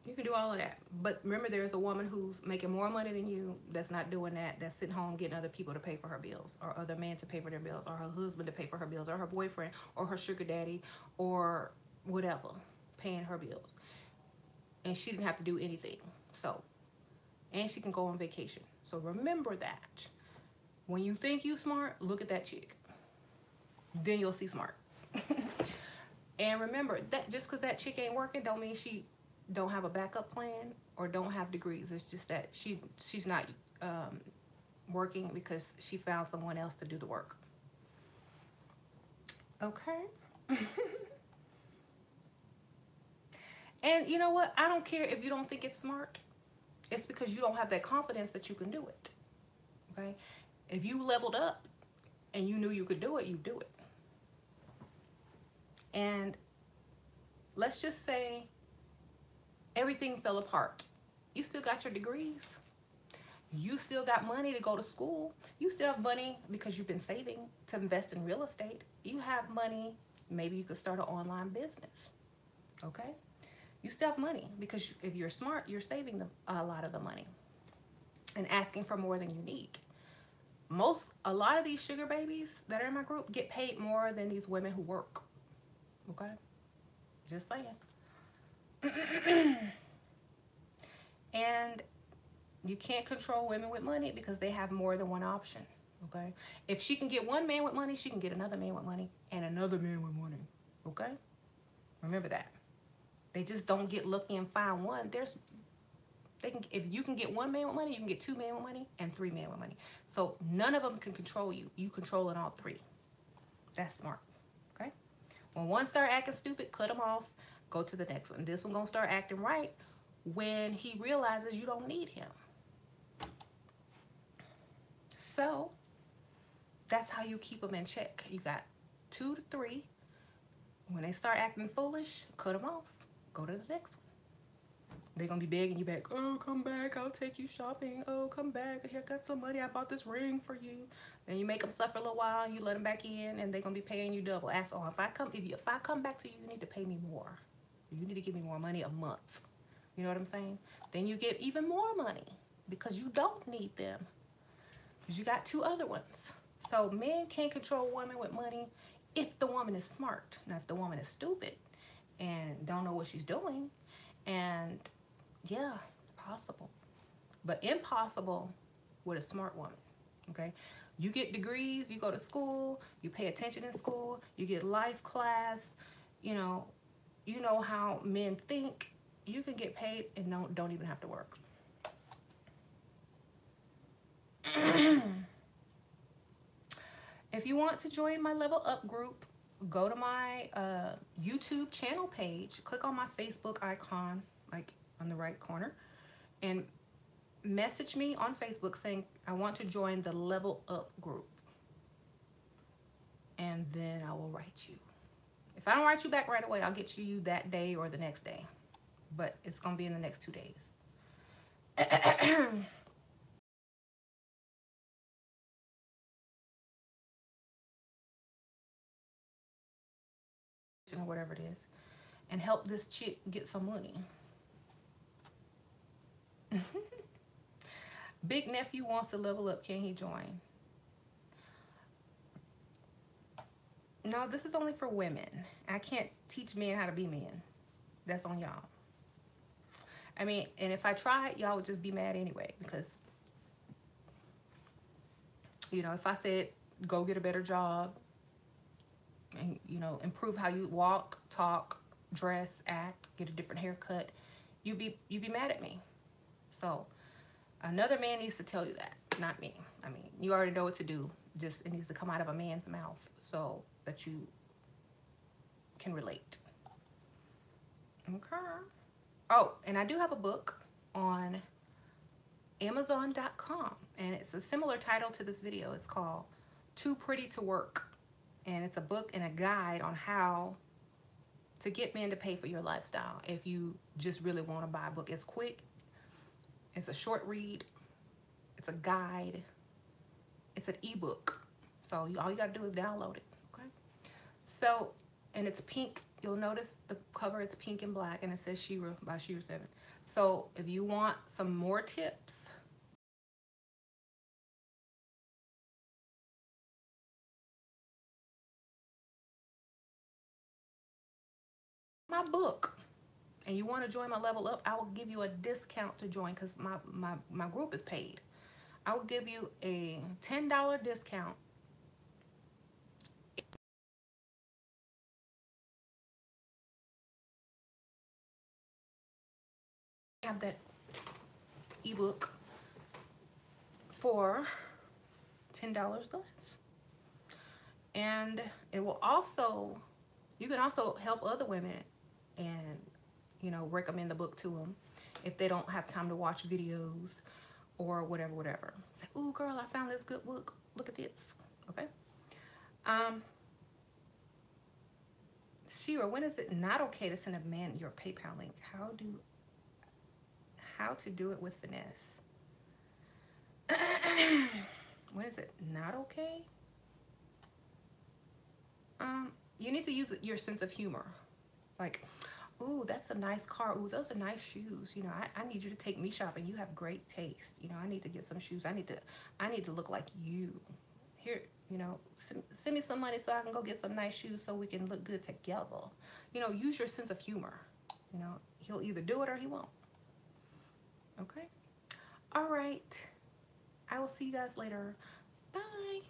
You can do all of that. But remember, there's a woman who's making more money than you that's not doing that, that's sitting home getting other people to pay for her bills, or other men to pay for their bills, or her husband to pay for her bills, or her boyfriend, or her sugar daddy, or whatever, paying her bills. And she didn't have to do anything. So, and she can go on vacation. So remember that. When you think you smart, look at that chick. Then you'll see smart. And remember that just because that chick ain't working don't mean she don't have a backup plan or don't have degrees. It's just that she's not working because she found someone else to do the work. Okay. And you know what? I don't care if you don't think it's smart. It's because you don't have that confidence that you can do it. Okay? If you leveled up and you knew you could do it, you do it. And let's just say everything fell apart. You still got your degrees. You still got money to go to school. You still have money because you've been saving to invest in real estate. You have money. Maybe you could start an online business. Okay? You still have money because if you're smart, you're saving a lot of the money and asking for more than you need. A lot of these sugar babies that are in my group get paid more than these women who work. Okay? Just saying. And you can't control women with money because they have more than one option. Okay? If she can get one man with money, she can get another man with money and another man with money. Okay? Remember that. They just don't get lucky and find one. If you can get one man with money, you can get 2 men with money and 3 men with money. So none of them can control you. You controlling all 3. That's smart. Okay? When one start acting stupid, cut them off. Go to the next one. This one gonna start acting right when he realizes you don't need him. So that's how you keep them in check. You got 2 to 3. When they start acting foolish, cut them off. Go to the next one. They're going to be begging you back. Oh, come back. I'll take you shopping. Oh, come back. Here, got some money. I bought this ring for you. Then you make them suffer a little while. You let them back in, and they're going to be paying you double. Ask, oh, if I come back to you, you need to pay me more. You need to give me more money a month. You know what I'm saying? Then you get even more money because you don't need them. Because you got 2 other ones. So men can't control women with money if the woman is smart. Now, if the woman is stupid and don't know what she's doing, and yeah, possible. But impossible with a smart woman, okay? You get degrees, you go to school, you pay attention in school, you get life class, you know how men think. You can get paid and don't even have to work. If you want to join my Level Up group, go to my YouTube channel page, click on my Facebook icon, like on the right corner, and message me on Facebook saying, I want to join the Level Up group. And then I will write you. If I don't write you back right away, I'll get you that day or the next day. But it's going to be in the next 2 days. Or whatever it is. And help this chick get some money. Big nephew wants to level up. Can he join? No, this is only for women. I can't teach men how to be men. That's on y'all. I mean, and if I tried, y'all would just be mad anyway. Because, you know, if I said, go get a better job, and, you know, improve how you walk, talk, dress, act, get a different haircut, you'd be mad at me. So another man needs to tell you that, not me. I mean, you already know what to do. Just it needs to come out of a man's mouth so that you can relate. Okay. Oh, and I do have a book on Amazon.com, and it's a similar title to this video. It's called Too Pretty to Work, and it's a book and a guide on how to get men to pay for your lifestyle if you just really want to buy a book. It's quick, it's a short read, it's a guide, it's an ebook, so all you got to do is download it. Okay, so, and it's pink. You'll notice the cover, it's pink and black, and it says Shira by Shira 7. So if you want some more tips, my book, and you want to join my Level Up, I will give you a discount to join because my group is paid. I will give you a $10 discount. I have that ebook for $10 less. And it will also, you can also help other women and, you know, recommend the book to them if they don't have time to watch videos or whatever. Say, ooh, girl, I found this good book. Look at this. Okay. Shira, when is it not okay to send a man your PayPal link? How to do it with finesse? When is it not okay? You need to use your sense of humor. Like, ooh, that's a nice car. Ooh, those are nice shoes. You know, I need you to take me shopping. You have great taste. You know, I need to get some shoes. I need to look like you. Here, you know, send me some money so I can go get some nice shoes so we can look good together. You know, use your sense of humor. You know, he'll either do it or he won't. Okay? All right. I will see you guys later. Bye.